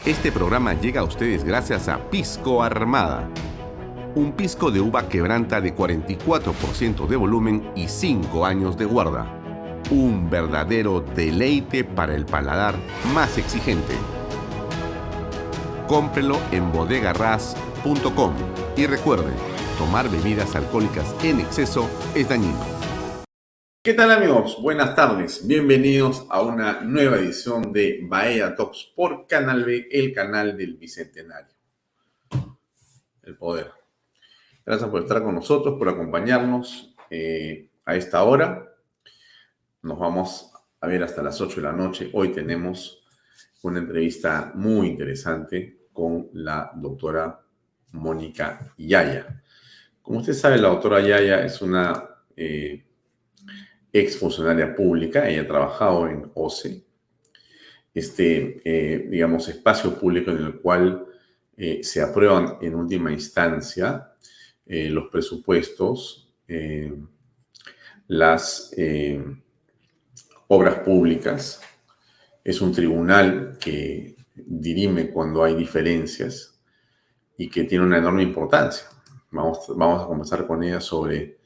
Este programa llega a ustedes gracias a Pisco Armada. Un pisco de uva quebranta de 44% de volumen y 5 años de guarda. Un verdadero deleite para el paladar más exigente. Cómprelo en bodegarras.com y recuerde, tomar bebidas alcohólicas en exceso es dañino. ¿Qué tal, amigos? Buenas tardes. Bienvenidos a una nueva edición de Bahía Talks por Canal B, el canal del Bicentenario. El poder. Gracias por estar con nosotros, por acompañarnos a esta hora. Nos vamos a ver hasta las 8 de la noche. Hoy tenemos una entrevista muy interesante con la doctora Mónica Yaya. Como usted sabe, la doctora Yaya es una ex funcionaria pública. Ella ha trabajado en OCE, espacio público en el cual se aprueban en última instancia los presupuestos, las obras públicas. Es un tribunal que dirime cuando hay diferencias y que tiene una enorme importancia. Vamos a conversar con ella sobre,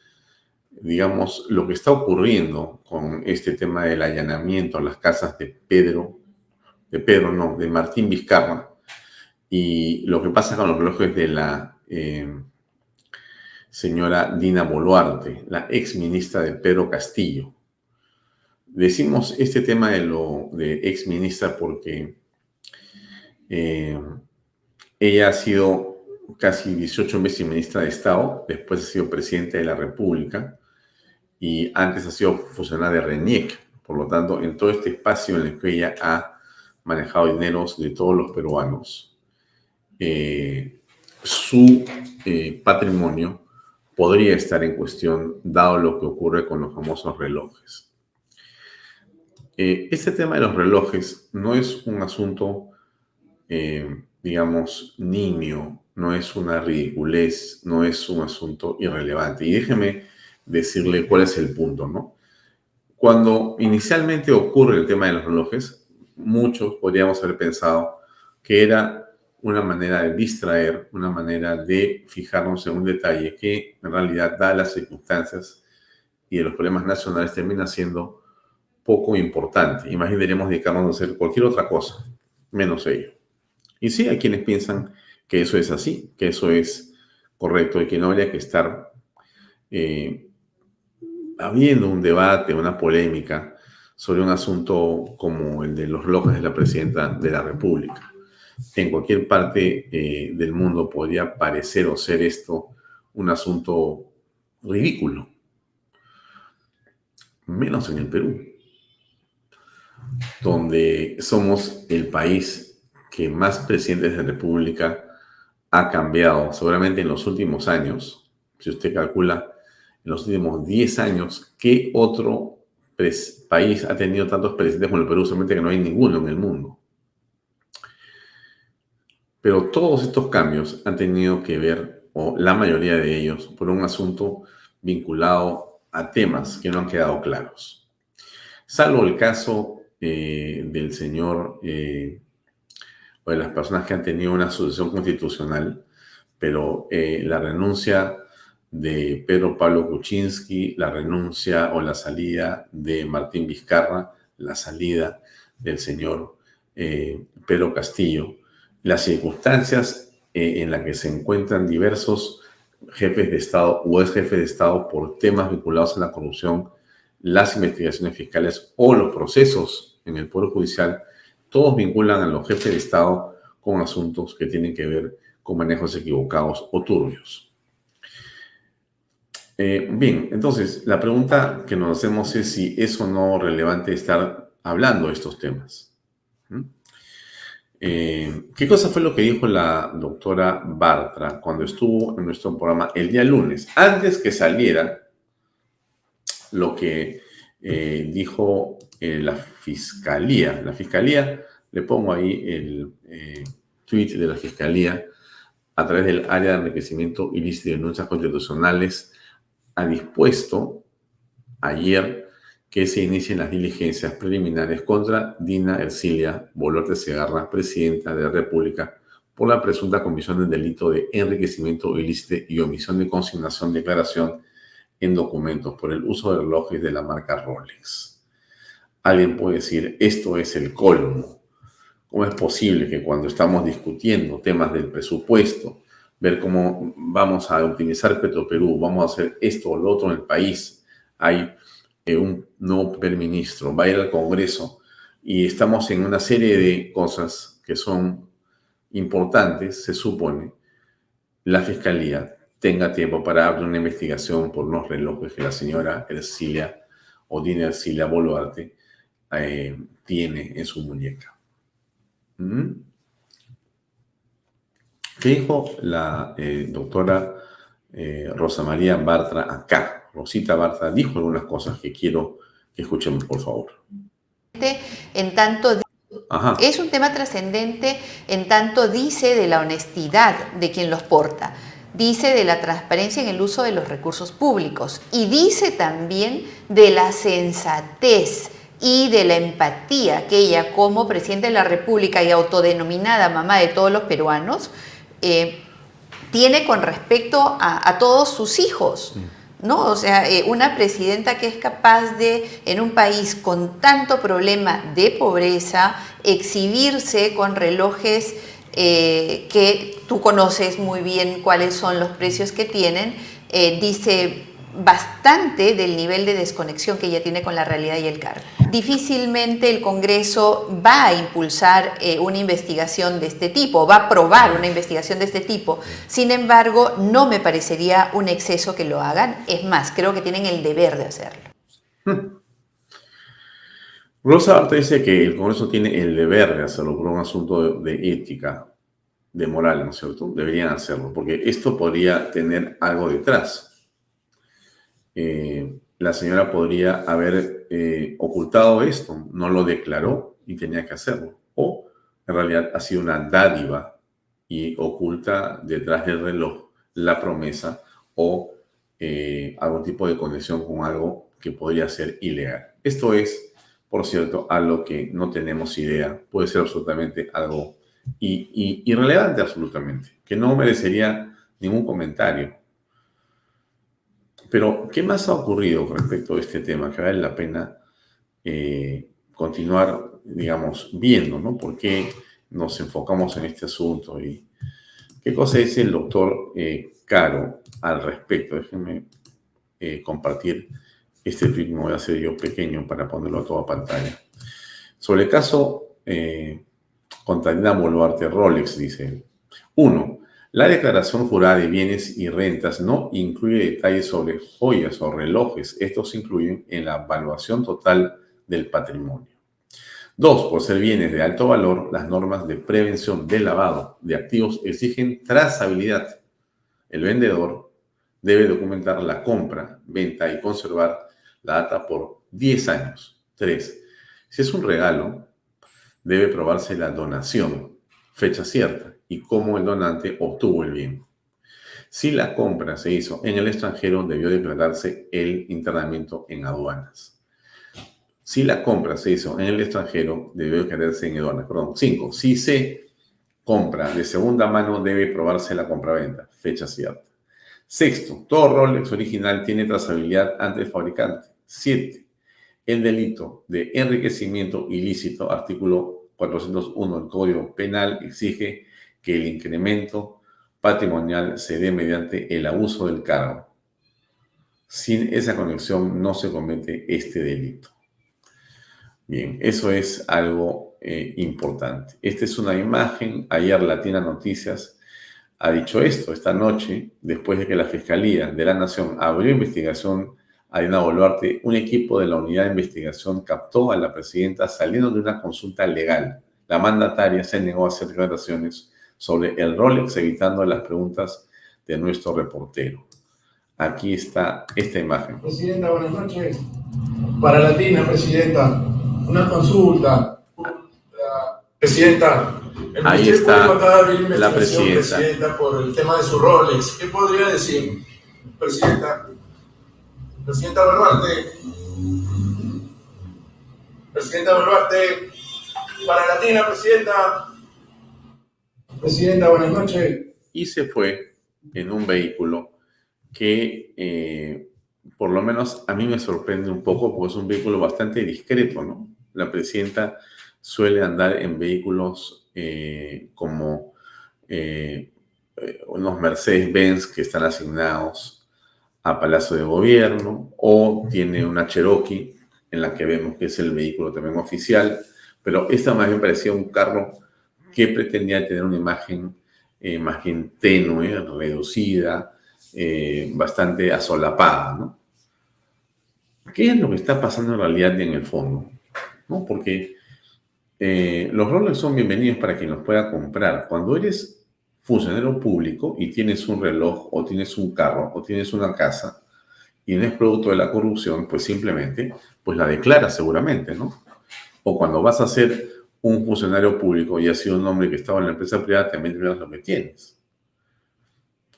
digamos, lo que está ocurriendo con este tema del allanamiento a las casas de Martín Vizcarra, y lo que pasa con los relojes de la señora Dina Boluarte, la ex ministra de Pedro Castillo. Decimos este tema de ex ministra porque ella ha sido casi 18 meses ministra de Estado, después ha sido presidenta de la República y antes ha sido funcionaria de RENIEC. Por lo tanto, en todo este espacio en el que ella ha manejado dineros de todos los peruanos, su patrimonio podría estar en cuestión, dado lo que ocurre con los famosos relojes. Este tema de los relojes no es un asunto, nimio, no es una ridiculez, no es un asunto irrelevante. Y déjeme decirle cuál es el punto, ¿no? Cuando inicialmente ocurre el tema de los relojes, muchos podríamos haber pensado que era una manera de distraer, una manera de fijarnos en un detalle que en realidad, dadas las circunstancias y de los problemas nacionales, termina siendo poco importante. Y más bien deberíamos dedicarnos a hacer cualquier otra cosa, menos ello. Y sí, hay quienes piensan que eso es así, que eso es correcto y que no habría que estar habiendo un debate, una polémica sobre un asunto como el de los relojes de la presidenta de la República. En cualquier parte del mundo podría parecer o ser esto un asunto ridículo, menos en el Perú, donde somos el país que más presidentes de República ha cambiado, seguramente en los últimos años. Si usted calcula en los últimos 10 años, ¿qué otro país ha tenido tantos presidentes como el Perú? Seguramente que no hay ninguno en el mundo. Pero todos estos cambios han tenido que ver, o la mayoría de ellos, por un asunto vinculado a temas que no han quedado claros. Salvo el caso del señor o de las personas que han tenido una sucesión constitucional, pero la renuncia de Pedro Pablo Kuczynski, la renuncia o la salida de Martín Vizcarra, la salida del señor Pedro Castillo, las circunstancias en las que se encuentran diversos jefes de Estado o ex jefes de Estado por temas vinculados a la corrupción, las investigaciones fiscales o los procesos en el Poder Judicial, todos vinculan a los jefes de Estado con asuntos que tienen que ver con manejos equivocados o turbios. Bien, entonces la pregunta que nos hacemos es si es o no relevante estar hablando de estos temas. ¿Qué cosa fue lo que dijo la doctora Bartra cuando estuvo en nuestro programa el día lunes? Antes que saliera lo que dijo la Fiscalía. La Fiscalía, le pongo ahí el tweet de la Fiscalía a través del área de enriquecimiento ilícito y denuncias constitucionales, ha dispuesto ayer que se inicien las diligencias preliminares contra Dina Ercilia Boluarte Segarra, presidenta de la República, por la presunta comisión del delito de enriquecimiento ilícito y omisión de consignación de declaración en documentos por el uso de relojes de la marca Rolex. Alguien puede decir, esto es el colmo. ¿Cómo es posible que cuando estamos discutiendo temas del presupuesto, ver cómo vamos a optimizar Petroperú, vamos a hacer esto o lo otro en el país, hay un nuevo primer ministro, va a ir al Congreso y estamos en una serie de cosas que son importantes, se supone, la Fiscalía tenga tiempo para abrir una investigación por unos relojes que la señora Ercilia o Dina Ercilia Boluarte tiene en su muñeca. ¿Qué dijo la doctora Rosa María Bartra acá? Rosita Bartra dijo algunas cosas que quiero que escuchemos, por favor. En tanto, es un tema trascendente en tanto dice de la honestidad de quien los porta, dice de la transparencia en el uso de los recursos públicos y dice también de la sensatez y de la empatía que ella, como presidenta de la República y autodenominada mamá de todos los peruanos, tiene con respecto a todos sus hijos, ¿no? O sea, una presidenta que es capaz de, en un país con tanto problema de pobreza, exhibirse con relojes que tú conoces muy bien cuáles son los precios que tienen, dice bastante del nivel de desconexión que ella tiene con la realidad y el cargo. Difícilmente el Congreso va a impulsar una investigación de este tipo, va a aprobar una investigación de este tipo. Sin embargo, no me parecería un exceso que lo hagan. Es más, creo que tienen el deber de hacerlo. Rosa Bartra dice que el Congreso tiene el deber de hacerlo por un asunto de ética, de moral, ¿no es cierto? Deberían hacerlo, porque esto podría tener algo detrás. La señora podría haber ocultado esto, no lo declaró y tenía que hacerlo. O en realidad ha sido una dádiva y oculta detrás del reloj la promesa o algún tipo de conexión con algo que podría ser ilegal. Esto es, por cierto, algo que no tenemos idea. Puede ser absolutamente algo irrelevante, absolutamente, que no merecería ningún comentario. Pero, ¿qué más ha ocurrido respecto a este tema? Que vale la pena continuar, digamos, viendo, ¿no? ¿Por qué nos enfocamos en este asunto? ¿Y qué cosa dice el doctor Caro al respecto? Déjenme compartir este tweet, me voy a hacer yo pequeño para ponerlo a toda pantalla. Sobre el caso contra Dina Boluarte Rolex, dice él. 1. La declaración jurada de bienes y rentas no incluye detalles sobre joyas o relojes. Estos se incluyen en la evaluación total del patrimonio. 2. Por ser bienes de alto valor, las normas de prevención del lavado de activos exigen trazabilidad. El vendedor debe documentar la compra, venta y conservar la data por 10 años. 3. Si es un regalo, debe probarse la donación, fecha cierta, y cómo el donante obtuvo el bien. Si la compra se hizo en el extranjero, debió declararse el internamiento en aduanas. Si la compra se hizo en el extranjero, debió declararse en aduanas. 5. Si se compra de segunda mano, debe probarse la compraventa, fecha cierta. 6. Todo Rolex original tiene trazabilidad ante el fabricante. 7. El delito de enriquecimiento ilícito, artículo 401 del Código Penal, exige que el incremento patrimonial se dé mediante el abuso del cargo. Sin esa conexión no se comete este delito. Bien, eso es algo importante. Esta es una imagen. Ayer Latina Noticias ha dicho esto esta noche, después de que la Fiscalía de la Nación abrió investigación a Dina Boluarte. Un equipo de la Unidad de Investigación captó a la presidenta saliendo de una consulta legal. La mandataria se negó a hacer declaraciones sobre el Rolex, evitando las preguntas de nuestro reportero. Aquí está esta imagen. Presidenta, buenas noches. Para Latina, Presidenta, una consulta. Presidenta, el ahí Ministerio está Público acaba de abrir la investigación, presidenta. Presidenta, por el tema de su Rolex. ¿Qué podría decir, Presidenta? Presidenta Boluarte. Presidenta Boluarte. Para Latina, Presidenta. Presidenta, buenas noches. Y se fue en un vehículo que por lo menos a mí me sorprende un poco porque es un vehículo bastante discreto, ¿no? La presidenta suele andar en vehículos como unos Mercedes-Benz que están asignados a Palacio de Gobierno, o tiene una Cherokee en la que vemos que es el vehículo también oficial, pero esta más bien parecía un carro que pretendía tener una imagen más bien tenue, reducida, bastante asolapada, ¿no? ¿Qué es lo que está pasando en realidad en el fondo? ¿No? Porque los Rolex son bienvenidos para quien los pueda comprar. Cuando eres funcionario público y tienes un reloj, o tienes un carro, o tienes una casa, y no es producto de la corrupción, pues simplemente pues la declaras seguramente, ¿no? O cuando vas a ser un funcionario público y has sido un hombre que estaba en la empresa privada, también declaras lo que tienes.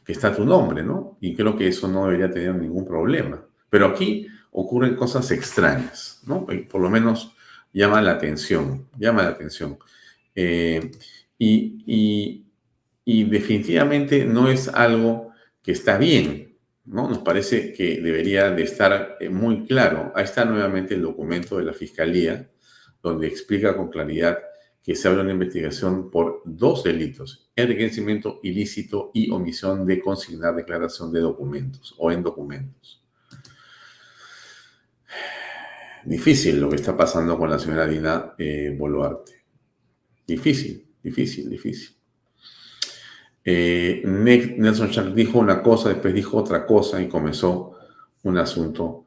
Que está tu nombre, ¿no? Y creo que eso no debería tener ningún problema. Pero aquí ocurren cosas extrañas, ¿no? Por lo menos llama la atención, llama la atención. Y definitivamente no es algo que está bien, ¿no? Nos parece que debería de estar muy claro. Ahí está nuevamente el documento de la Fiscalía, donde explica con claridad que se abre una investigación por 2 delitos: enriquecimiento ilícito y omisión de consignar declaración de documentos o en documentos. Difícil lo que está pasando con la señora Dina Boluarte. Difícil. Nelson Chang dijo una cosa, después dijo otra cosa y comenzó un asunto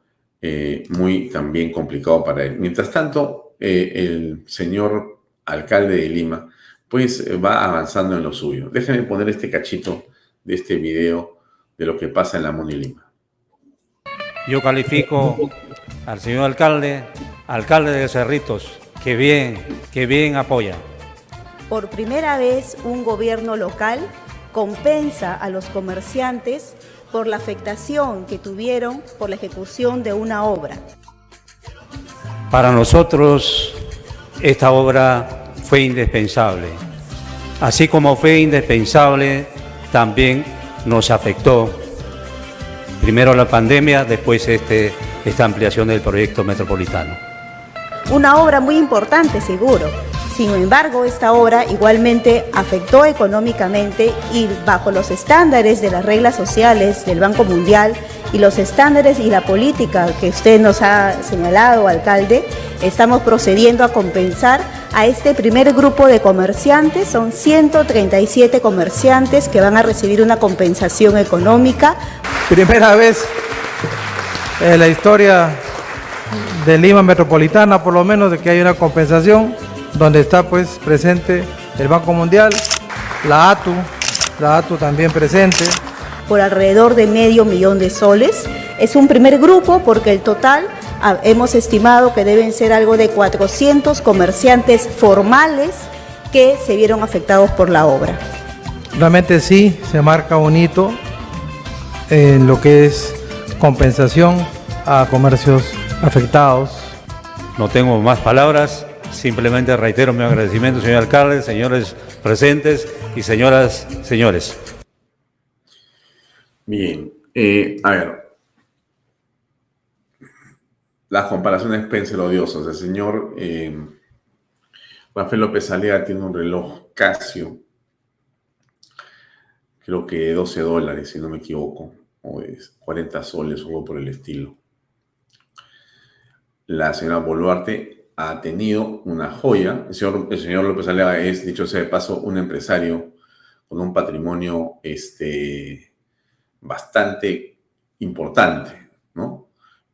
muy también complicado para él. Mientras tanto, el señor alcalde de Lima pues va avanzando en lo suyo. Déjenme poner este cachito de este video de lo que pasa en la Muni Lima. Yo califico al señor alcalde de Cerritos, que bien apoya. Por primera vez, un gobierno local compensa a los comerciantes por la afectación que tuvieron por la ejecución de una obra. Para nosotros, esta obra fue indispensable. Así como fue indispensable, también nos afectó. Primero la pandemia, después esta ampliación del proyecto metropolitano. Una obra muy importante, seguro. Sin embargo, esta obra igualmente afectó económicamente y bajo los estándares de las reglas sociales del Banco Mundial y los estándares y la política que usted nos ha señalado, alcalde, estamos procediendo a compensar a este primer grupo de comerciantes. Son 137 comerciantes que van a recibir una compensación económica. Primera vez en la historia de Lima Metropolitana, por lo menos, de que hay una compensación, donde está pues presente el Banco Mundial, la ATU también presente. Por alrededor de $500,000 de soles. Es un primer grupo porque el total hemos estimado que deben ser algo de 400 comerciantes formales que se vieron afectados por la obra. Realmente sí se marca un hito en lo que es compensación a comercios afectados. No tengo más palabras. Simplemente reitero mi agradecimiento, señor alcalde, señores presentes y señoras, señores. Bien, a ver, las comparaciones Spencer odiosas. El señor Rafael López Aliaga tiene un reloj Casio, creo que de $12, si no me equivoco, o es 40 soles o algo por el estilo. La señora Boluarte ha tenido una joya. El señor López Aliaga es, dicho sea de paso, un empresario con un patrimonio bastante importante, ¿no?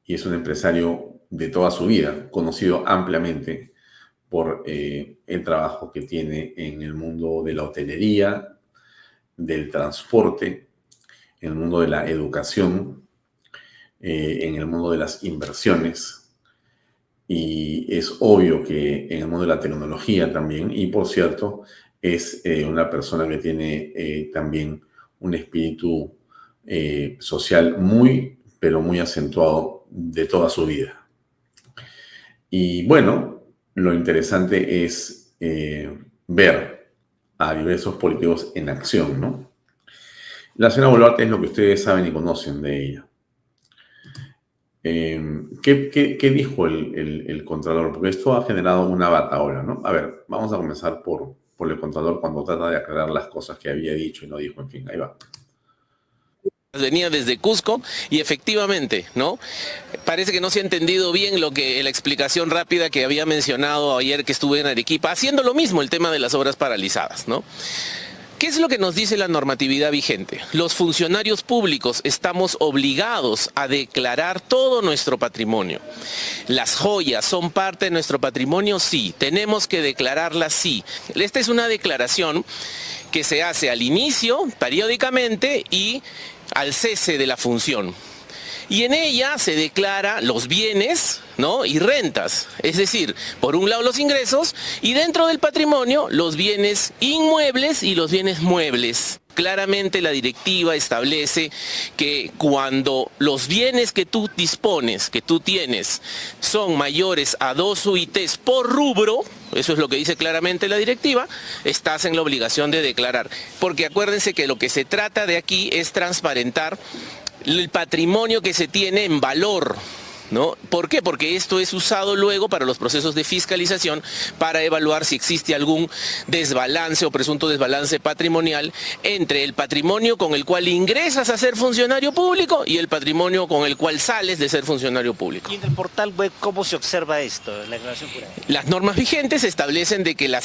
Y es un empresario de toda su vida, conocido ampliamente por el trabajo que tiene en el mundo de la hotelería, del transporte, en el mundo de la educación, en el mundo de las inversiones. Y es obvio que en el mundo de la tecnología también, y por cierto, es una persona que tiene también un espíritu social pero muy acentuado de toda su vida. Y bueno, lo interesante es ver a diversos políticos en acción, ¿no? La señora Boluarte es lo que ustedes saben y conocen de ella. ¿Qué dijo el Contralor? Porque esto ha generado una batahola, ¿no? A ver, vamos a comenzar por el Contralor cuando trata de aclarar las cosas que había dicho y no dijo, en fin, ahí va. Venía desde Cusco y efectivamente, ¿no? Parece que no se ha entendido bien la explicación rápida que había mencionado ayer que estuve en Arequipa, haciendo lo mismo el tema de las obras paralizadas, ¿no? ¿Qué es lo que nos dice la normatividad vigente? Los funcionarios públicos estamos obligados a declarar todo nuestro patrimonio. ¿Las joyas son parte de nuestro patrimonio? Sí. ¿Tenemos que declararlas? Sí. Esta es una declaración que se hace al inicio, periódicamente, y al cese de la función. Y en ella se declara los bienes, ¿no? Y rentas, es decir, por un lado los ingresos y dentro del patrimonio los bienes inmuebles y los bienes muebles. Claramente la directiva establece que cuando los bienes que tú dispones, que tú tienes, son mayores a 2 UITs por rubro, eso es lo que dice claramente la directiva, estás en la obligación de declarar. Porque acuérdense que lo que se trata de aquí es transparentar el patrimonio que se tiene en valor, ¿no? ¿Por qué? Porque esto es usado luego para los procesos de fiscalización para evaluar si existe algún desbalance o presunto desbalance patrimonial entre el patrimonio con el cual ingresas a ser funcionario público y el patrimonio con el cual sales de ser funcionario público. ¿Y en el portal web cómo se observa esto, la declaración jurada? Las normas vigentes establecen de que la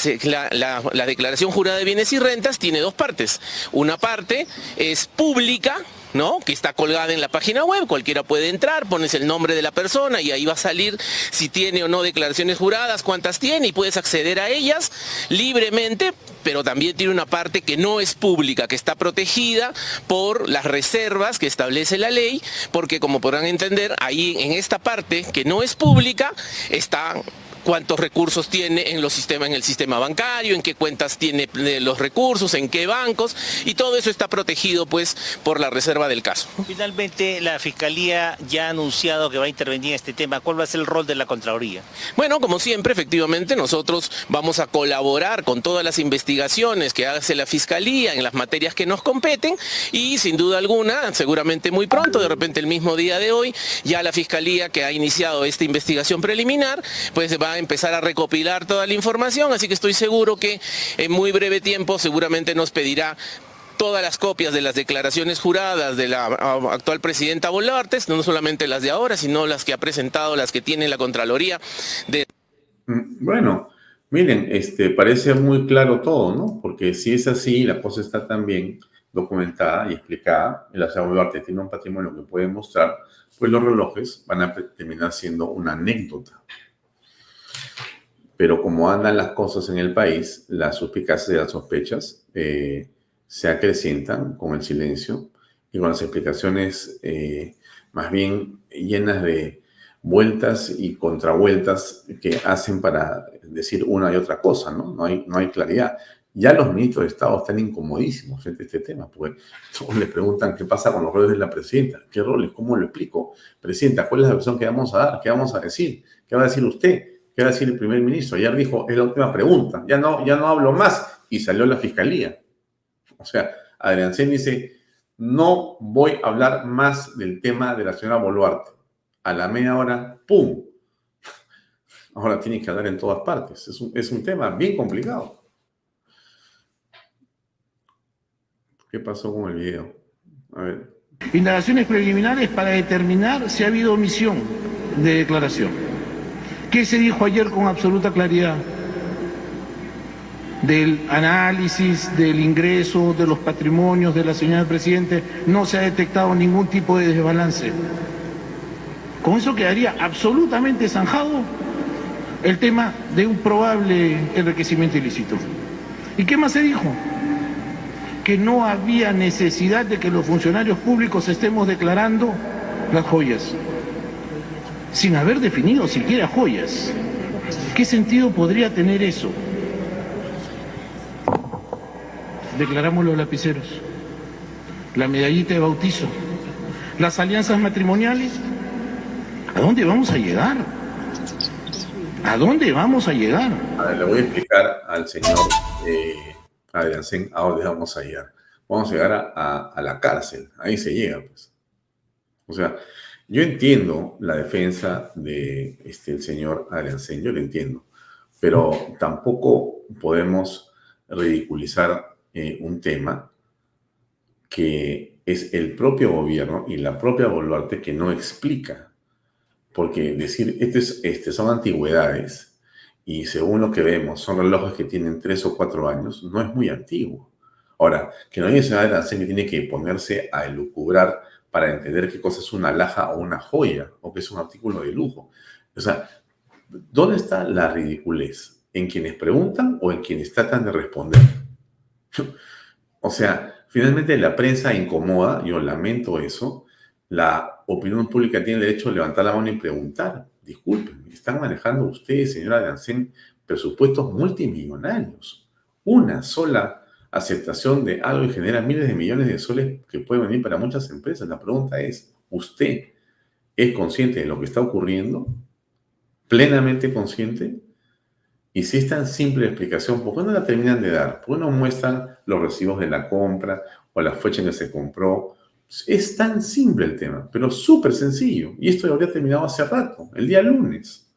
declaración jurada de bienes y rentas tiene 2 partes. Una parte es pública, ¿no? Que está colgada en la página web, cualquiera puede entrar, pones el nombre de la persona y ahí va a salir si tiene o no declaraciones juradas, cuántas tiene y puedes acceder a ellas libremente, pero también tiene una parte que no es pública, que está protegida por las reservas que establece la ley, porque como podrán entender, ahí en esta parte que no es pública está cuántos recursos tiene en el sistema bancario, en qué cuentas tiene los recursos, en qué bancos, y todo eso está protegido pues por la reserva del caso. Finalmente, la Fiscalía ya ha anunciado que va a intervenir en este tema. ¿Cuál va a ser el rol de la Contraloría? Bueno, como siempre, efectivamente, nosotros vamos a colaborar con todas las investigaciones que hace la Fiscalía en las materias que nos competen y sin duda alguna, seguramente muy pronto, de repente el mismo día de hoy, ya la Fiscalía que ha iniciado esta investigación preliminar, pues va a empezar a recopilar toda la información, así que estoy seguro que en muy breve tiempo seguramente nos pedirá todas las copias de las declaraciones juradas de la actual presidenta Boluarte, no solamente las de ahora, sino las que ha presentado, las que tiene la Contraloría. Bueno, miren, parece muy claro todo, ¿no? Porque si es así, la cosa está tan bien documentada y explicada, y la señora Boluarte tiene un patrimonio que puede mostrar, pues los relojes van a terminar siendo una anécdota. Pero como andan las cosas en el país, las suspicacias y las sospechas se acrecientan con el silencio y con las explicaciones más bien llenas de vueltas y contravueltas que hacen para decir una y otra cosa, ¿no? No hay claridad. Ya los ministros de Estado están incomodísimos frente a este tema, porque todos les preguntan qué pasa con los roles de la presidenta. ¿Qué roles? ¿Cómo lo explico? Presidenta, ¿cuál es la versión que vamos a dar? ¿Qué vamos a decir? ¿Qué va a decir usted? ¿Qué va a decir el primer ministro? Ayer dijo, es la última pregunta, ya no hablo más, y salió la Fiscalía. O sea, Adrián Sen dice, no voy a hablar más del tema de la señora Boluarte. A la media hora, ¡pum! Ahora tiene que hablar en todas partes. Es un tema bien complicado. ¿Qué pasó con el video? A ver. Indagaciones preliminares para determinar si ha habido omisión de declaración. ¿Qué se dijo ayer con absoluta claridad? Del análisis, del ingreso, de los patrimonios de la señora Presidente, no se ha detectado ningún tipo de desbalance. Con eso quedaría absolutamente zanjado el tema de un probable enriquecimiento ilícito. ¿Y qué más se dijo? Que no había necesidad de que los funcionarios públicos estemos declarando las joyas, sin haber definido siquiera joyas. ¿Qué sentido podría tener eso? Declaramos los lapiceros, la medallita de bautizo, las alianzas matrimoniales. ¿A dónde vamos a llegar? ¿A dónde vamos a llegar? A ver, le voy a explicar al señor Adriancén a dónde vamos a llegar. Vamos a llegar a la cárcel. Ahí se llega, pues. O sea, yo entiendo la defensa de el señor Adriancén, yo lo entiendo, pero tampoco podemos ridiculizar un tema que es el propio gobierno y la propia Boluarte que no explica. Porque decir, son antigüedades y según lo que vemos, son relojes que tienen 3 o 4 años, no es muy antiguo. Ahora, que no hay señor Adriancén que tiene que ponerse a elucubrar para entender qué cosa es una alhaja o una joya, o que es un artículo de lujo. O sea, ¿dónde está la ridiculez? ¿En quienes preguntan o en quienes tratan de responder? O sea, finalmente la prensa incomoda, yo lamento eso, la opinión pública tiene el derecho a levantar la mano y preguntar. Disculpen, están manejando ustedes, señora Adriancén, presupuestos multimillonarios. Una sola aceptación de algo y genera miles de millones de soles que pueden venir para muchas empresas. La pregunta es, ¿usted es consciente de lo que está ocurriendo? ¿Plenamente consciente? Y si es tan simple la explicación, ¿por qué no la terminan de dar? ¿Por qué no muestran los recibos de la compra o la fecha en que se compró? Es tan simple el tema, pero súper sencillo. Y esto ya habría terminado hace rato, el día lunes.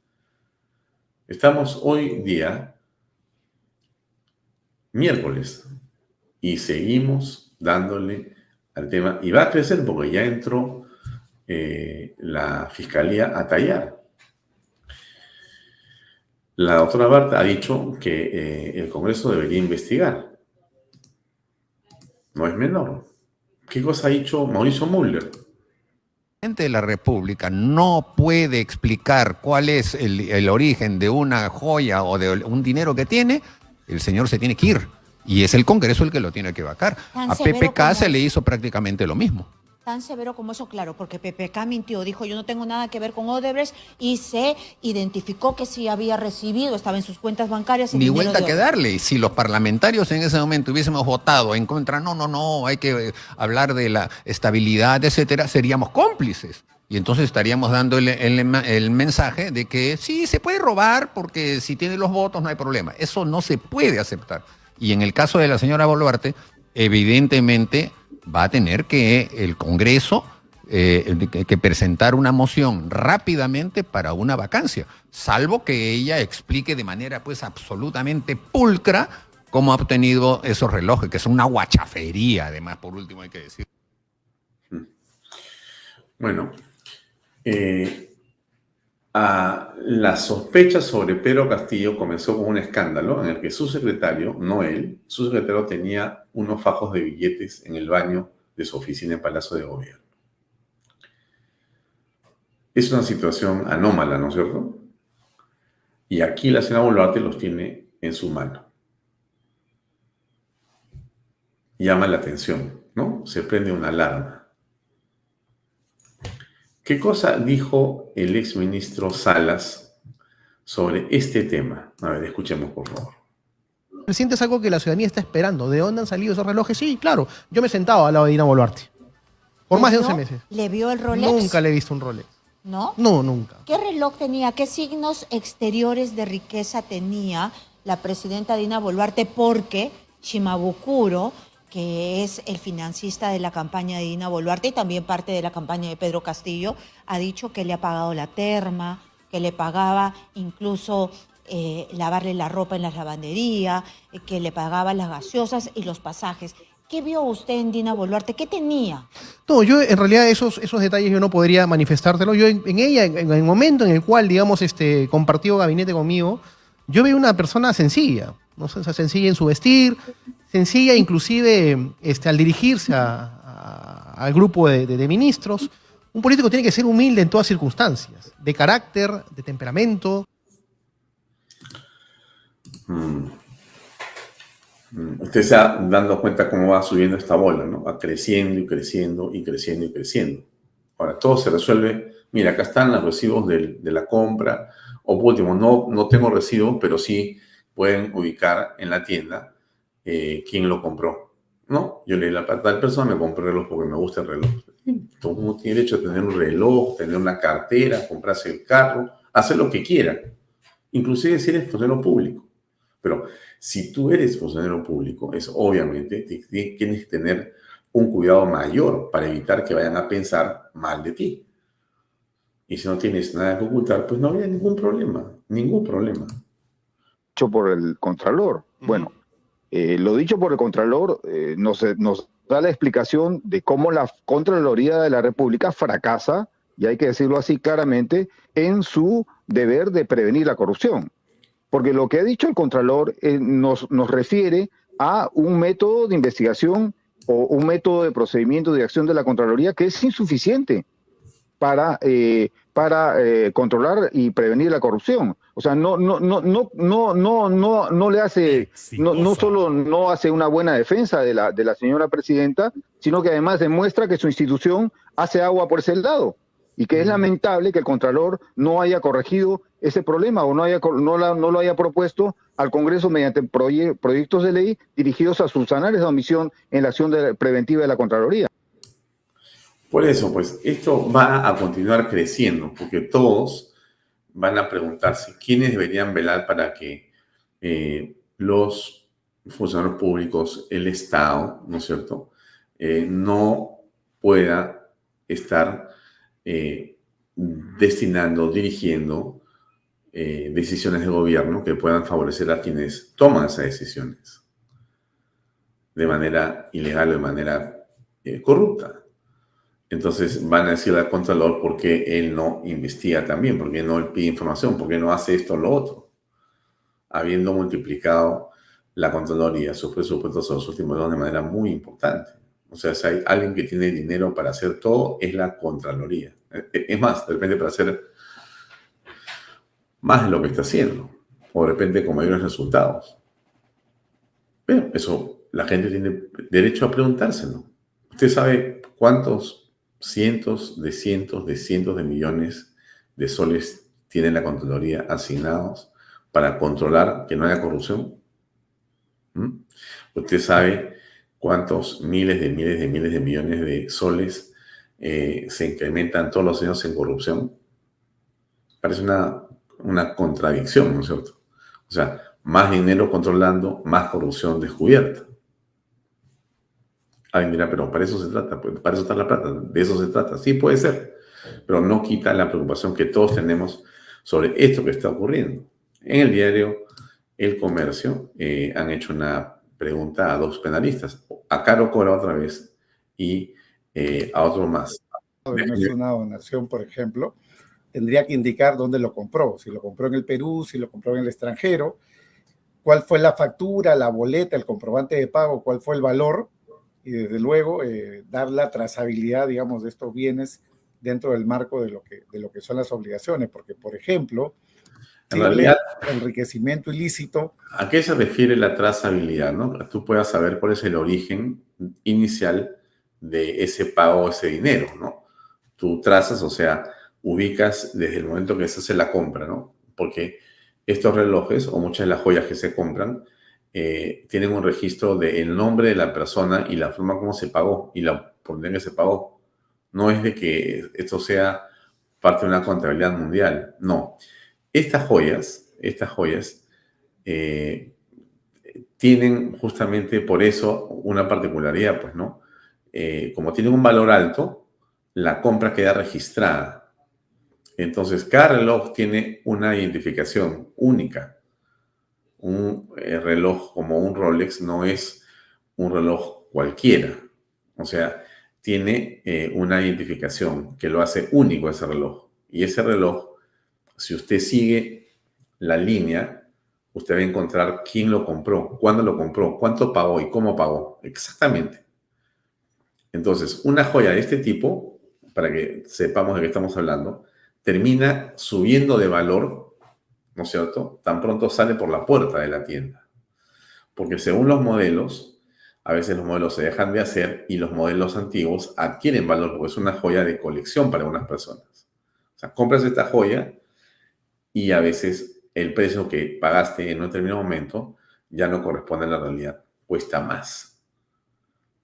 Estamos hoy día miércoles y seguimos dándole al tema. Y va a crecer porque ya entró la Fiscalía a tallar. La doctora Barta ha dicho que el Congreso debería investigar. No es menor. ¿Qué cosa ha dicho Mauricio Müller? El presidente de la República no puede explicar cuál es el origen de una joya o de un dinero que tiene, el señor se tiene que ir. Y es el Congreso el que lo tiene que vacar. A PPK se le hizo prácticamente lo mismo. Tan severo como eso, claro, porque PPK mintió, dijo yo no tengo nada que ver con Odebrecht y se identificó que sí había recibido, estaba en sus cuentas bancarias. Ni vuelta que darle. Si los parlamentarios en ese momento hubiésemos votado en contra, no, hay que hablar de la estabilidad, etcétera, seríamos cómplices. Y entonces estaríamos dando el mensaje de que sí, se puede robar porque si tiene los votos no hay problema. Eso no se puede aceptar. Y en el caso de la señora Boluarte, evidentemente va a tener que el Congreso que presentar una moción rápidamente para una vacancia, salvo que ella explique de manera pues absolutamente pulcra cómo ha obtenido esos relojes, que son una guachafería, además, por último hay que decir. Bueno, la sospecha sobre Pedro Castillo comenzó con un escándalo en el que su secretario, no él, su secretario tenía unos fajos de billetes en el baño de su oficina en Palacio de Gobierno. Es una situación anómala, ¿no es cierto? Y aquí la señora Boluarte los tiene en su mano. Llama la atención, ¿no? Se prende una alarma. ¿Qué cosa dijo el exministro Salas sobre este tema? A ver, escuchemos, por favor. Presidente, es algo que la ciudadanía está esperando. ¿De dónde han salido esos relojes? Sí, claro. Yo me he sentado al lado de Dina Boluarte. Por más de 11 meses. ¿Le vio el Rolex? Nunca le he visto un Rolex. ¿No? No, nunca. ¿Qué reloj tenía? ¿Qué signos exteriores de riqueza tenía la presidenta Dina Boluarte? Porque Shimabukuro, que es el financista de la campaña de Dina Boluarte y también parte de la campaña de Pedro Castillo, ha dicho que le ha pagado la terma, que le pagaba incluso lavarle la ropa en la lavandería, que le pagaba las gaseosas y los pasajes. ¿Qué vio usted en Dina Boluarte? ¿Qué tenía? No, yo en realidad esos detalles yo no podría manifestártelo. Yo en ella, en el momento en el cual, digamos, compartió gabinete conmigo, yo veo una persona sencilla, ¿no? O sea, sencilla en su vestir, sencilla inclusive al dirigirse al grupo de ministros. Un político tiene que ser humilde en todas circunstancias, de carácter, de temperamento. Usted se está dando cuenta cómo va subiendo esta bola, ¿no? Va creciendo y creciendo y creciendo y creciendo. Ahora, todo se resuelve. Mira, acá están los recibos de la compra. O por último, no tengo recibos, pero sí pueden ubicar en la tienda quién lo compró. No, yo le di la plata al persona, me compré el reloj porque me gusta el reloj. Todo el mundo tiene derecho a tener un reloj, tener una cartera, comprarse el carro, hacer lo que quiera. inclusive si eres funcionario público. Pero si tú eres funcionario público, es obviamente tienes que tener un cuidado mayor para evitar que vayan a pensar mal de ti. Y si no tienes nada que ocultar, pues no había ningún problema, ningún problema. Dicho por el Contralor. Bueno, lo dicho por el Contralor nos da la explicación de cómo la Contraloría de la República fracasa, y hay que decirlo así claramente, en su deber de prevenir la corrupción. Porque lo que ha dicho el Contralor nos refiere a un método de investigación o un método de procedimiento de acción de la Contraloría que es insuficiente para controlar y prevenir la corrupción. O sea, no le hace, no solo no hace una buena defensa de la señora presidenta, sino que además demuestra que su institución hace agua por ese lado. Y que es lamentable que el Contralor no haya corregido ese problema o no lo haya propuesto al Congreso mediante proyectos de ley dirigidos a subsanar esa omisión en la acción preventiva de la Contraloría. Por eso, pues, esto va a continuar creciendo, porque todos van a preguntarse quiénes deberían velar para que los funcionarios públicos, el Estado, ¿no es cierto?, no pueda estar destinando, dirigiendo decisiones de gobierno que puedan favorecer a quienes toman esas decisiones de manera ilegal o de manera corrupta. Entonces van a decirle al Contralor por qué él no investiga también, por qué no él pide información, por qué no hace esto o lo otro, habiendo multiplicado la Contraloría, sus presupuestos en los últimos años de manera muy importante. O sea, si hay alguien que tiene dinero para hacer todo, es la Contraloría. Es más, de repente para hacer más de lo que está haciendo, o de repente con mayores resultados. Pero eso la gente tiene derecho a preguntárselo. ¿Usted sabe cuántos cientos de millones de soles tiene la Contraloría asignados para controlar que no haya corrupción? ¿Usted sabe cuántos miles de millones de soles se incrementan todos los años en corrupción? Parece una contradicción, ¿no es cierto? O sea, más dinero controlando, más corrupción descubierta. Alguien dirá, pero para eso se trata, pues, para eso está la plata, de eso se trata. Sí, puede ser, pero no quita la preocupación que todos tenemos sobre esto que está ocurriendo. En el diario El Comercio han hecho una pregunta a dos penalistas, a Caro Cora otra vez y a otro más. No es una donación, por ejemplo, tendría que indicar dónde lo compró, si lo compró en el Perú, si lo compró en el extranjero, cuál fue la factura, la boleta, el comprobante de pago, cuál fue el valor, y desde luego dar la trazabilidad, digamos, de estos bienes dentro del marco de lo que son las obligaciones, porque, por ejemplo, en realidad, enriquecimiento ilícito. ¿A qué se refiere la trazabilidad, no? Tú puedas saber cuál es el origen inicial de ese pago, ese dinero, ¿no? Tú trazas, o sea, ubicas desde el momento que se hace la compra, ¿no? Porque estos relojes o muchas de las joyas que se compran tienen un registro del nombre de la persona y la forma como se pagó y la por qué se pagó. No es de que esto sea parte de una contabilidad mundial, no. Estas joyas tienen justamente por eso una particularidad, pues, ¿no? Como tienen un valor alto, la compra queda registrada. Entonces, cada reloj tiene una identificación única. Un reloj como un Rolex no es un reloj cualquiera. O sea, tiene una identificación que lo hace único ese reloj. Y ese reloj, si usted sigue la línea, usted va a encontrar quién lo compró, cuándo lo compró, cuánto pagó y cómo pagó. Exactamente. Entonces, una joya de este tipo, para que sepamos de qué estamos hablando, termina subiendo de valor, ¿no es cierto?, tan pronto sale por la puerta de la tienda. Porque según los modelos, a veces los modelos se dejan de hacer y los modelos antiguos adquieren valor porque es una joya de colección para algunas personas. O sea, compras esta joya y a veces el precio que pagaste en un determinado momento ya no corresponde a la realidad, cuesta más.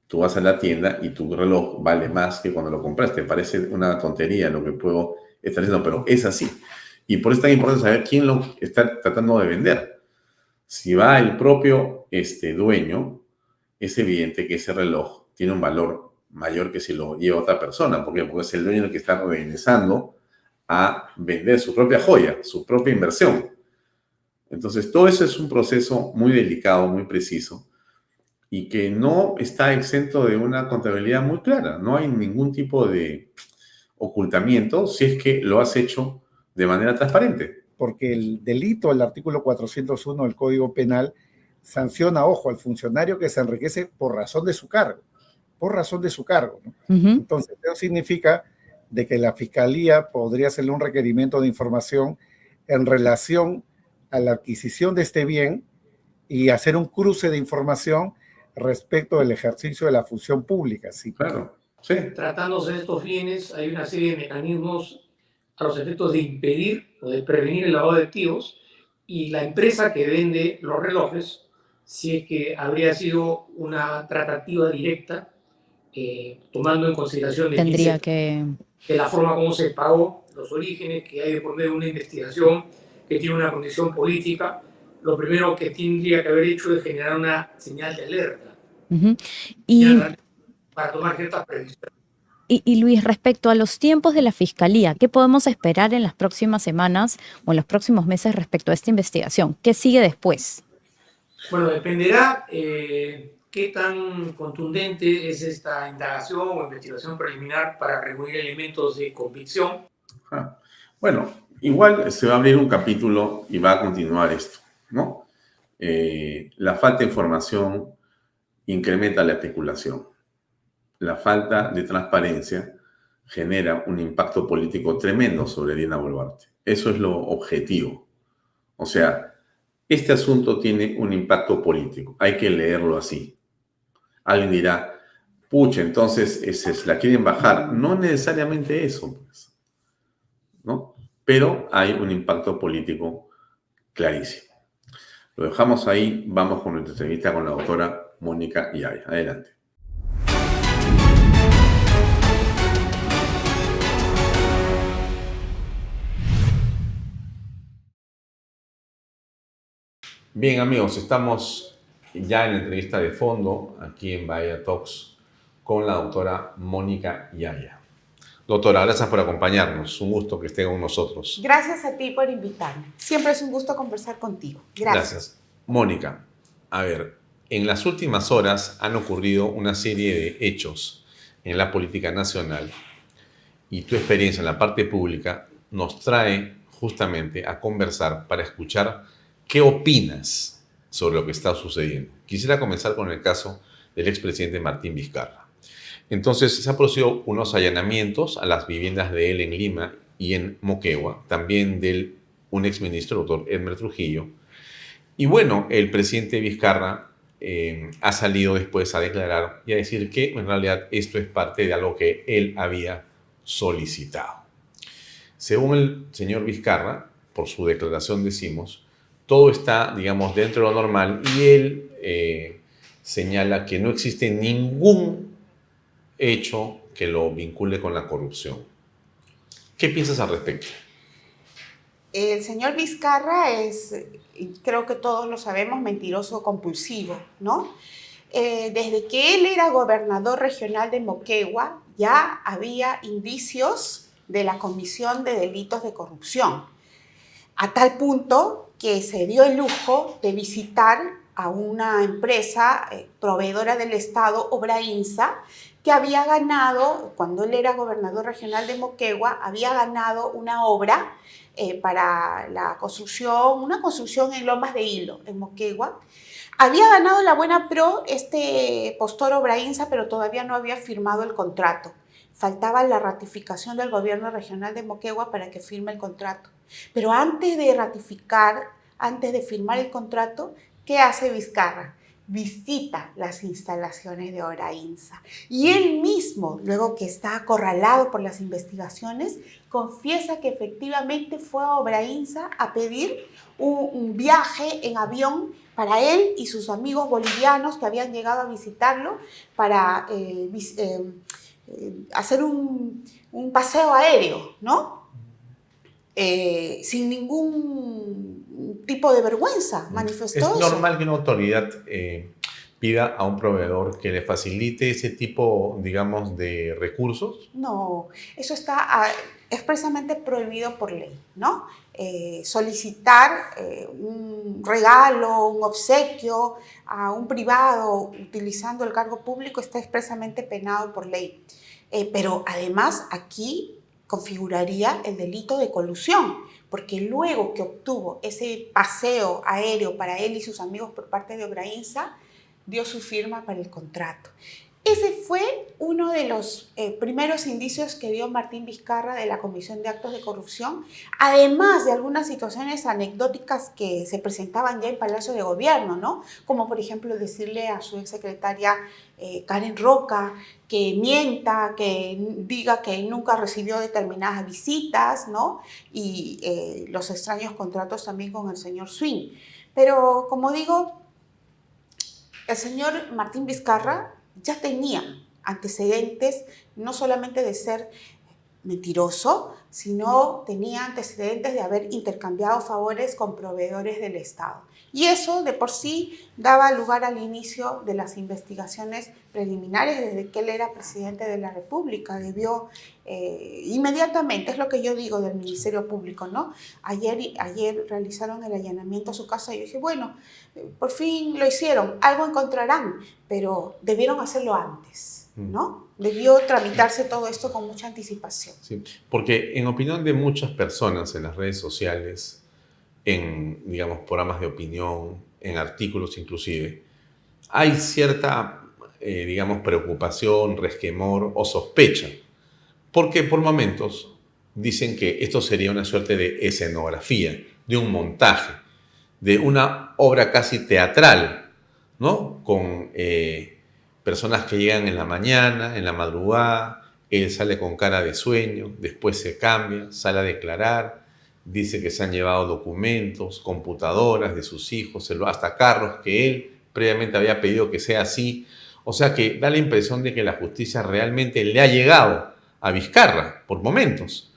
Tú vas a la tienda y tu reloj vale más que cuando lo compraste. Parece una tontería lo que puedo estar diciendo, pero es así. Y por eso es tan importante saber quién lo está tratando de vender. Si va el propio dueño, es evidente que ese reloj tiene un valor mayor que si lo lleva otra persona. ¿Por qué? Porque es el dueño el que está regresando a vender su propia joya, su propia inversión. Entonces, todo eso es un proceso muy delicado, muy preciso, y que no está exento de una contabilidad muy clara. No hay ningún tipo de ocultamiento si es que lo has hecho de manera transparente. Porque el delito, el artículo 401 del Código Penal, sanciona, ojo, al funcionario que se enriquece por razón de su cargo. Por razón de su cargo, ¿no? Entonces, eso significa de que la Fiscalía podría hacerle un requerimiento de información en relación a la adquisición de este bien y hacer un cruce de información respecto del ejercicio de la función pública. Sí, claro. Sí. Tratándose de estos bienes, hay una serie de mecanismos a los efectos de impedir o de prevenir el lavado de activos, y la empresa que vende los relojes, si es que habría sido una tratativa directa, tomando en consideración de la forma como se pagó, los orígenes, que hay de por medio de una investigación que tiene una condición política, lo primero que tendría que haber hecho es generar una señal de alerta para tomar ciertas previsiones. Y Luis, respecto a los tiempos de la Fiscalía, ¿qué podemos esperar en las próximas semanas o en los próximos meses respecto a esta investigación? ¿Qué sigue después? Bueno, dependerá qué tan contundente es esta indagación o investigación preliminar para reunir elementos de convicción. Bueno, igual se va a abrir un capítulo y va a continuar esto, ¿no? La falta de información incrementa la especulación. La falta de transparencia genera un impacto político tremendo sobre Dina Boluarte. Eso es lo objetivo. O sea, este asunto tiene un impacto político. Hay que leerlo así. Alguien dirá, pucha, entonces la quieren bajar. No necesariamente eso, pues, ¿no? Pero hay un impacto político clarísimo. Lo dejamos ahí. Vamos con nuestra entrevista con la doctora Mónica Yaya. Adelante. Bien, amigos, estamos ya en la entrevista de fondo aquí en Bahía Talks con la doctora Mónica Yaya. Doctora, gracias por acompañarnos. Un gusto que esté con nosotros. Gracias a ti por invitarme. Siempre es un gusto conversar contigo. Gracias. Mónica, a ver, en las últimas horas han ocurrido una serie de hechos en la política nacional y tu experiencia en la parte pública nos trae justamente a conversar para escuchar qué opinas sobre lo que está sucediendo. Quisiera comenzar con el caso del expresidente Martín Vizcarra. Entonces, se han producido unos allanamientos a las viviendas de él en Lima y en Moquegua, también de un exministro, el doctor Elmer Trujillo. Y bueno, el presidente Vizcarra ha salido después a declarar y a decir que en realidad esto es parte de algo que él había solicitado. Según el señor Vizcarra, por su declaración decimos, todo está, digamos, dentro de lo normal y él señala que no existe ningún hecho que lo vincule con la corrupción. ¿Qué piensas al respecto? El señor Vizcarra es, creo que todos lo sabemos, mentiroso compulsivo, ¿no? Desde que él era gobernador regional de Moquegua, ya había indicios de la comisión de delitos de corrupción, a tal punto que se dio el lujo de visitar a una empresa proveedora del Estado, Obrainsa, que había ganado, cuando él era gobernador regional de Moquegua, había ganado una obra para la construcción, una construcción en Lomas de Hilo, en Moquegua. Había ganado la buena pro este postor Obrainsa, pero todavía no había firmado el contrato. Faltaba la ratificación del gobierno regional de Moquegua para que firme el contrato. Pero antes de ratificar, antes de firmar el contrato, ¿qué hace Vizcarra? Visita las instalaciones de Obrainsa. Y él mismo, luego que está acorralado por las investigaciones, confiesa que efectivamente fue a Obrainsa a pedir un viaje en avión para él y sus amigos bolivianos que habían llegado a visitarlo para hacer un paseo aéreo, ¿no? sin ningún tipo de vergüenza, manifestó ¿Es eso. normal que una autoridad pida a un proveedor que le facilite ese tipo, digamos, de recursos? No, eso está expresamente prohibido por ley, ¿no? Solicitar un regalo, un obsequio a un privado utilizando el cargo público está expresamente penado por ley. Pero además aquí configuraría el delito de colusión, porque luego que obtuvo ese paseo aéreo para él y sus amigos por parte de Obrainsa, dio su firma para el contrato. Ese fue uno de los primeros indicios que dio Martín Vizcarra de la Comisión de Actos de Corrupción, además de algunas situaciones anecdóticas que se presentaban ya en Palacio de Gobierno, ¿no? Como por ejemplo decirle a su exsecretaria Karen Roca que mienta, que diga que nunca recibió determinadas visitas, ¿no? Y los extraños contratos también con el señor Swing. Pero como digo, el señor Martín Vizcarra ya tenía antecedentes, no solamente de ser mentiroso, sino tenía antecedentes de haber intercambiado favores con proveedores del Estado. Y eso de por sí daba lugar al inicio de las investigaciones preliminares desde que él era presidente de la República. Debió inmediatamente, es lo que yo digo del Ministerio Público, ¿no? Ayer realizaron el allanamiento a su casa y yo dije, bueno, por fin lo hicieron, algo encontrarán, pero debieron hacerlo antes, ¿no? Debió tramitarse todo esto con mucha anticipación. Sí, porque en opinión de muchas personas en las redes sociales, en, digamos, programas de opinión, en artículos inclusive, hay cierta, digamos, preocupación, resquemor o sospecha, porque por momentos dicen que esto sería una suerte de escenografía, de un montaje, de una obra casi teatral, ¿no? Con personas que llegan en la mañana, en la madrugada, él sale con cara de sueño, después se cambia, sale a declarar, dice que se han llevado documentos, computadoras de sus hijos, hasta carros que él previamente había pedido que sea así. O sea que da la impresión de que la justicia realmente le ha llegado a Vizcarra por momentos.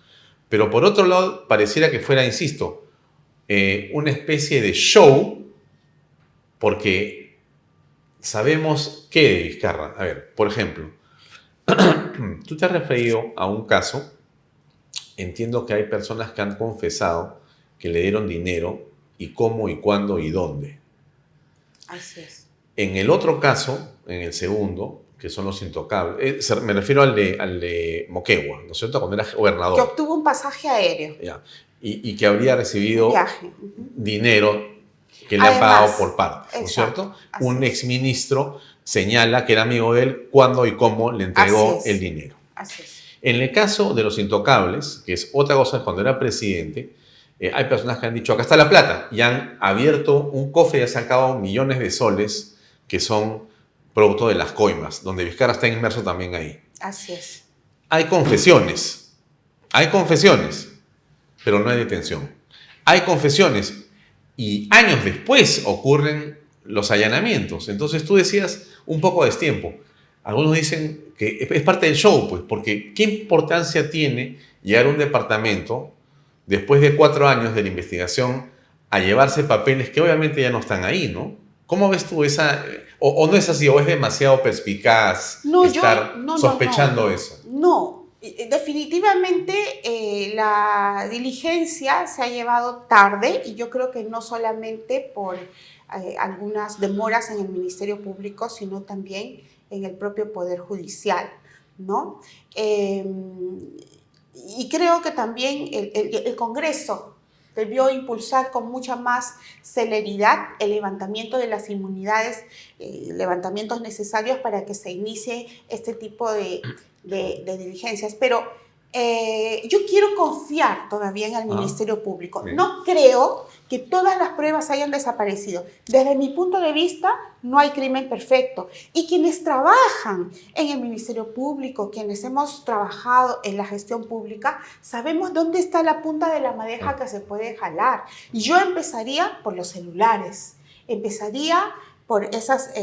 Pero por otro lado, pareciera que fuera, insisto, una especie de show, porque sabemos qué de Vizcarra. A ver, por ejemplo, tú te has referido a un caso. Entiendo que hay personas que han confesado que le dieron dinero y cómo y cuándo y dónde. Así es. En el otro caso, en el segundo, que son los intocables, me refiero al de Moquegua, ¿no es cierto? Cuando era gobernador. Que obtuvo un pasaje aéreo. Ya. Y que habría recibido viaje. Dinero que le han pagado por parte, ¿no es cierto? Un exministro señala que era amigo de él cuándo y cómo le entregó el dinero. Así es. En el caso de los intocables, que es otra cosa, cuando era presidente, hay personas que han dicho, acá está la plata, y han abierto un cofre y han sacado millones de soles que son producto de las coimas, donde Vizcarra está inmerso también ahí. Así es. Hay confesiones, pero no hay detención. Hay confesiones y años después ocurren los allanamientos. Entonces tú decías un poco a destiempo. Algunos dicen que es parte del show, pues, porque ¿qué importancia tiene llegar a un departamento después de 4 años de la investigación a llevarse papeles que obviamente ya no están ahí, ¿no? ¿Cómo ves tú esa, o no es así, o es demasiado perspicaz estar sospechando eso? No, definitivamente la diligencia se ha llevado tarde y yo creo que no solamente por algunas demoras en el Ministerio Público, sino también en el propio Poder Judicial, ¿no? Y creo que también el Congreso debió impulsar con mucha más celeridad el levantamiento de las inmunidades, levantamientos necesarios para que se inicie este tipo de diligencias. Pero yo quiero confiar todavía en el Ministerio Público. Bien. No creo que todas las pruebas hayan desaparecido. Desde mi punto de vista, no hay crimen perfecto. Y quienes trabajan en el Ministerio Público, quienes hemos trabajado en la gestión pública, sabemos dónde está la punta de la madeja que se puede jalar. Yo empezaría por los celulares, empezaría por esas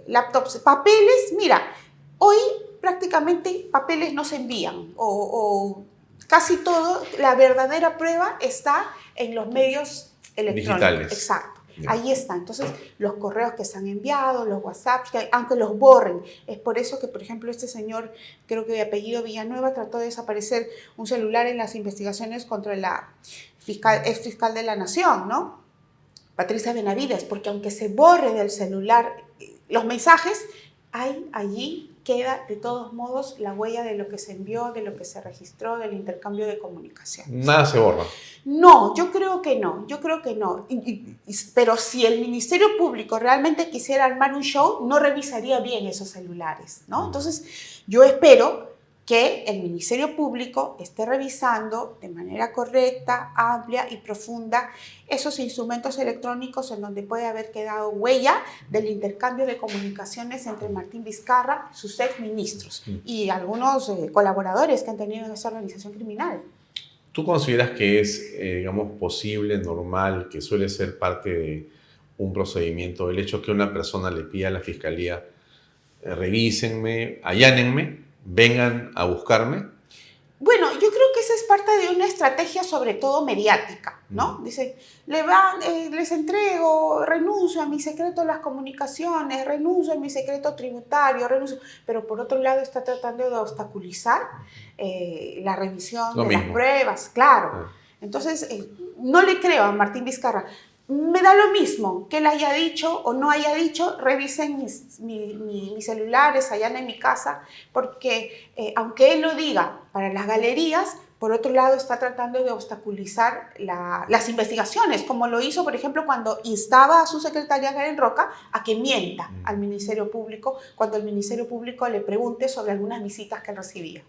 laptops, papeles. Mira, hoy prácticamente papeles no se envían o Casi todo, la verdadera prueba está en los medios electrónicos. Digitales. Exacto. Ahí está. Entonces, los correos que se han enviado, los WhatsApps, aunque los borren. Es por eso que, por ejemplo, este señor, creo que de apellido Villanueva, trató de desaparecer un celular en las investigaciones contra la ex fiscal de la Nación, ¿no? Patricia Benavides, porque aunque se borre del celular los mensajes, hay allí queda de todos modos la huella de lo que se envió, de lo que se registró, del intercambio de comunicación. Nada se borra. No, yo creo que no. Pero si el Ministerio Público realmente quisiera armar un show, no revisaría bien esos celulares, ¿no? Entonces, yo espero que el Ministerio Público esté revisando de manera correcta, amplia y profunda esos instrumentos electrónicos en donde puede haber quedado huella del intercambio de comunicaciones entre Martín Vizcarra, sus exministros y algunos colaboradores que han tenido en esa organización criminal. ¿Tú consideras que es, digamos, posible, normal, que suele ser parte de un procedimiento el hecho que una persona le pida a la fiscalía revísenme, allánenme, vengan a buscarme? Bueno, yo creo que esa es parte de una estrategia sobre todo mediática, ¿no? Dice, les entrego, renuncio a mi secreto de las comunicaciones, renuncio a mi secreto tributario, renuncio, pero por otro lado está tratando de obstaculizar la revisión de las pruebas, claro. Entonces, no le creo a Martín Vizcarra. Me da lo mismo que él haya dicho o no haya dicho, revisen mis celulares allá en mi casa, porque aunque él lo diga para las galerías, por otro lado está tratando de obstaculizar las investigaciones, como lo hizo, por ejemplo, cuando instaba a su secretaria Karen Roca a que mienta al Ministerio Público, cuando el Ministerio Público le pregunte sobre algunas visitas que él recibía.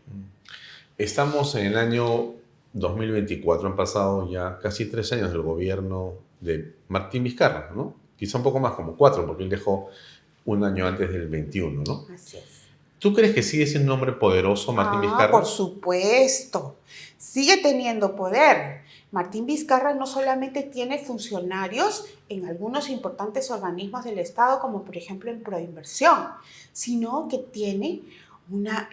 Estamos en el año 2024, han pasado ya casi 3 años del gobierno de Martín Vizcarra, ¿no? Quizá un poco más, como 4, porque él dejó un año antes del 21, ¿no? Así es. ¿Tú crees que sigue siendo un hombre poderoso Martín Vizcarra? Por supuesto, sigue teniendo poder. Martín Vizcarra no solamente tiene funcionarios en algunos importantes organismos del Estado, como por ejemplo en Proinversión, sino que tiene una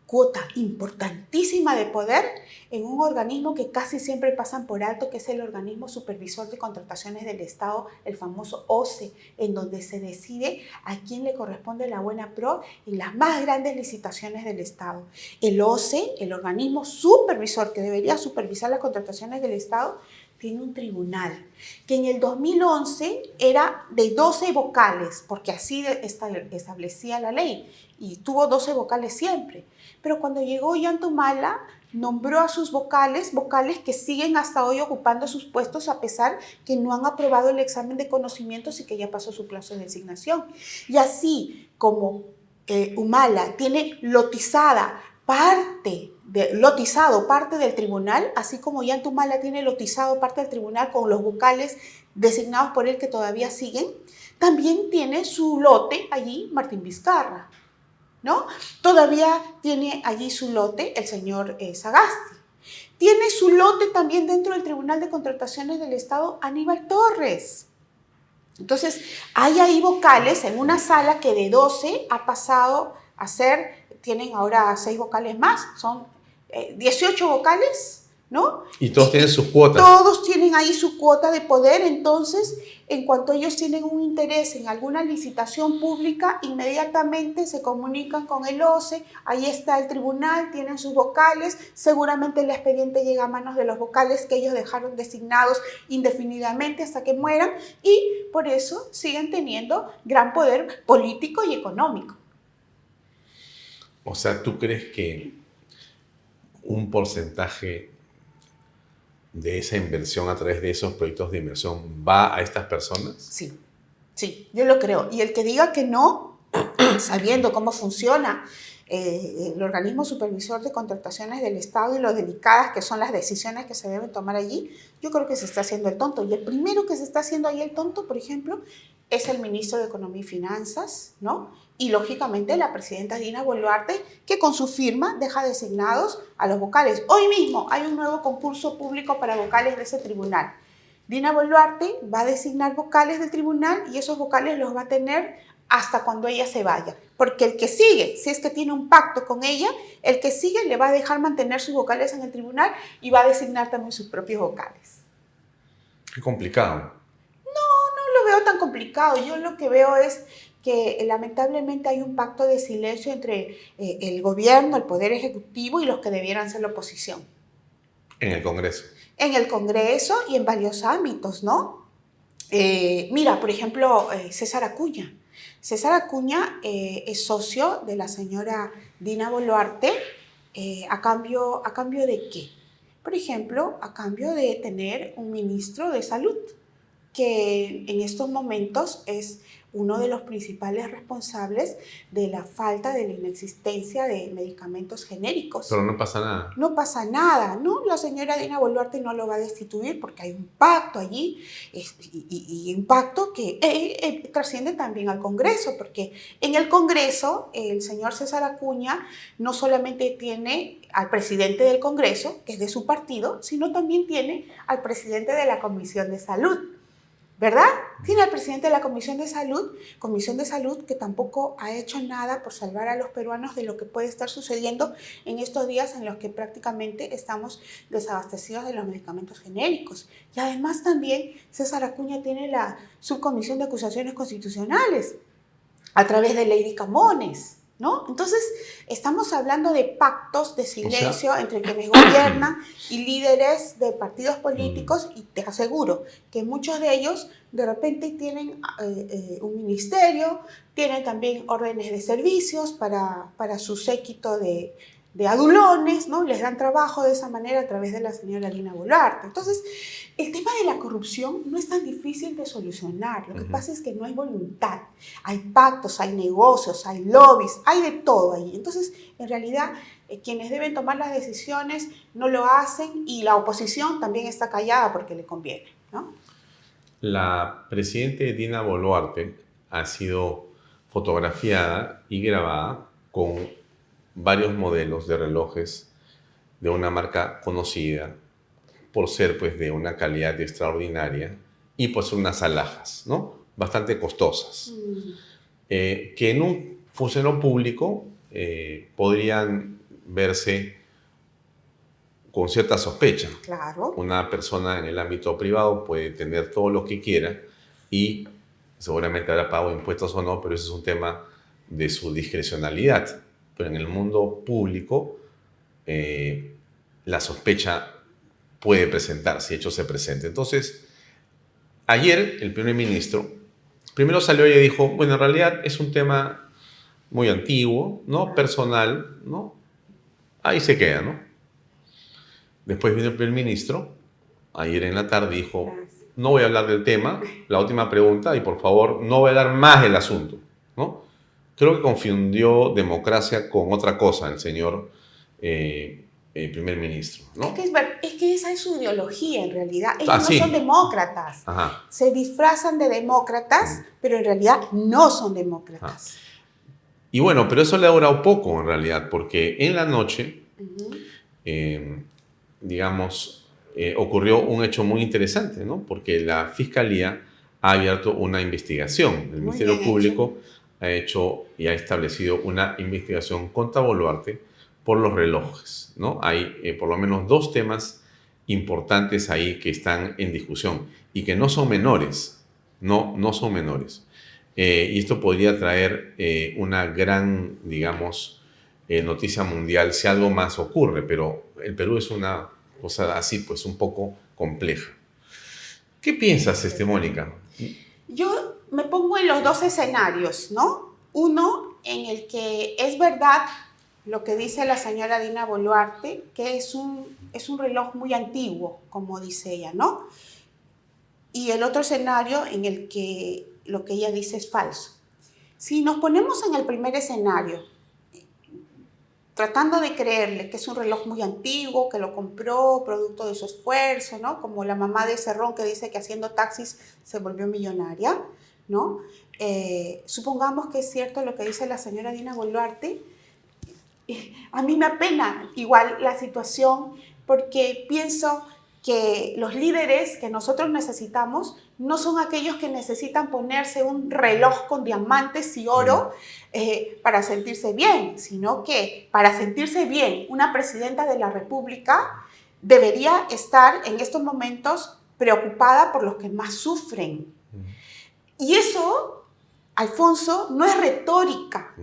cuota importantísima de poder en un organismo que casi siempre pasan por alto, que es el Organismo Supervisor de Contrataciones del Estado, el famoso OCE, en donde se decide a quién le corresponde la buena pro en las más grandes licitaciones del Estado. El OCE, el organismo supervisor que debería supervisar las contrataciones del Estado, tiene un tribunal que en el 2011 era de 12 vocales, porque así establecía la ley, y tuvo 12 vocales siempre. Pero cuando llegó Ollantumala, nombró a sus vocales que siguen hasta hoy ocupando sus puestos a pesar que no han aprobado el examen de conocimientos y que ya pasó su plazo de designación. Y así como Humala tiene lotizado parte del tribunal, así como Ollantumala tiene lotizado parte del tribunal con los vocales designados por él que todavía siguen, también tiene su lote allí Martín Vizcarra, ¿no? Todavía tiene allí su lote el señor Sagasti. Tiene su lote también dentro del Tribunal de Contrataciones del Estado Aníbal Torres. Entonces, hay ahí vocales en una sala que de 12 ha pasado a ser, tienen ahora 6 vocales más, son 18 vocales, ¿no? Y todos tienen sus cuotas. Todos tienen ahí su cuota de poder. Entonces, en cuanto ellos tienen un interés en alguna licitación pública, inmediatamente se comunican con el OCE, ahí está el tribunal, tienen sus vocales, seguramente el expediente llega a manos de los vocales que ellos dejaron designados indefinidamente hasta que mueran, y por eso siguen teniendo gran poder político y económico. O sea, ¿tú crees que un porcentaje de esa inversión a través de esos proyectos de inversión va a estas personas? Sí, yo lo creo. Y el que diga que no, sabiendo cómo funciona el organismo supervisor de contrataciones del Estado y lo delicadas que son las decisiones que se deben tomar allí, yo creo que se está haciendo el tonto. Y el primero que se está haciendo ahí el tonto, por ejemplo, es el ministro de Economía y Finanzas, ¿no? Y lógicamente la presidenta Dina Boluarte, que con su firma deja designados a los vocales. Hoy mismo hay un nuevo concurso público para vocales de ese tribunal. Dina Boluarte va a designar vocales del tribunal y esos vocales los va a tener hasta cuando ella se vaya. Porque el que sigue, si es que tiene un pacto con ella, el que sigue le va a dejar mantener sus vocales en el tribunal y va a designar también sus propios vocales. Qué complicado. No lo veo tan complicado. Yo lo que veo es que lamentablemente hay un pacto de silencio entre el gobierno, el poder ejecutivo y los que debieran ser la oposición. En el Congreso. En el Congreso y en varios ámbitos, ¿no? Mira, por ejemplo, César Acuña. César Acuña es socio de la señora Dina Boluarte. ¿A cambio de qué? Por ejemplo, a cambio de tener un ministro de salud, que en estos momentos es uno de los principales responsables de la falta, de la inexistencia de medicamentos genéricos. Pero no pasa nada. No pasa nada, ¿no? La señora Dina Boluarte no lo va a destituir porque hay un pacto allí y un pacto que trasciende también al Congreso, porque en el Congreso el señor César Acuña no solamente tiene al presidente del Congreso, que es de su partido, sino también tiene al presidente de la Comisión de Salud. ¿Verdad? Tiene al presidente de la Comisión de Salud que tampoco ha hecho nada por salvar a los peruanos de lo que puede estar sucediendo en estos días en los que prácticamente estamos desabastecidos de los medicamentos genéricos. Y además también César Acuña tiene la Subcomisión de Acusaciones Constitucionales a través de Lady Camones, ¿no? Entonces, estamos hablando de pactos de silencio entre quienes gobiernan y líderes de partidos políticos, y te aseguro que muchos de ellos de repente tienen un ministerio, tienen también órdenes de servicios para su séquito de adulones, ¿no? Les dan trabajo de esa manera a través de la señora Dina Boluarte. Entonces, el tema de la corrupción no es tan difícil de solucionar. Lo que pasa es que no hay voluntad. Hay pactos, hay negocios, hay lobbies, hay de todo ahí. Entonces, en realidad, quienes deben tomar las decisiones no lo hacen y la oposición también está callada porque le conviene, ¿no? La presidenta Dina Boluarte ha sido fotografiada y grabada con varios modelos de relojes de una marca conocida por ser pues de una calidad extraordinaria y pues unas alhajas, ¿no? Bastante costosas, que en un funcionario público podrían verse con cierta sospecha. Claro. Una persona en el ámbito privado puede tener todo lo que quiera y seguramente habrá pagado impuestos o no, pero ese es un tema de su discrecionalidad. Pero en el mundo público la sospecha puede presentarse, de hecho se presenta. Entonces, ayer el primer ministro primero salió y dijo, bueno, en realidad es un tema muy antiguo, ¿no? Personal, ¿no? Ahí se queda, ¿no? Después vino el primer ministro, ayer en la tarde dijo, no voy a hablar del tema, la última pregunta, y por favor, no voy a hablar más del asunto, ¿no? Creo que confundió democracia con otra cosa el señor primer ministro, ¿no? Es que esa es su ideología en realidad. Ellos no son demócratas. Ajá. Se disfrazan de demócratas, pero en realidad no son demócratas. Y bueno, pero eso le ha durado poco en realidad, porque en la noche, ocurrió un hecho muy interesante, ¿no? Porque la Fiscalía ha abierto una investigación. El Ministerio Público ha hecho y ha establecido una investigación contra Boluarte por los relojes, ¿no? Hay por lo menos dos temas importantes ahí que están en discusión y que no son menores, no son menores. Y esto podría traer una gran, noticia mundial si algo más ocurre, pero el Perú es una cosa así, pues un poco compleja. ¿Qué piensas, Mónica? Yo me pongo en los dos escenarios, ¿no? Uno en el que es verdad lo que dice la señora Dina Boluarte, que es un reloj muy antiguo, como dice ella, ¿no? Y el otro escenario en el que lo que ella dice es falso. Si nos ponemos en el primer escenario, tratando de creerle que es un reloj muy antiguo, que lo compró producto de su esfuerzo, ¿no? Como la mamá de Cerrón que dice que haciendo taxis se volvió millonaria, ¿no? Supongamos que es cierto lo que dice la señora Dina Boluarte. A mí me apena igual la situación porque pienso que los líderes que nosotros necesitamos no son aquellos que necesitan ponerse un reloj con diamantes y oro para sentirse bien, sino que para sentirse bien una presidenta de la República debería estar en estos momentos preocupada por los que más sufren. Y eso, Alfonso, no es retórica.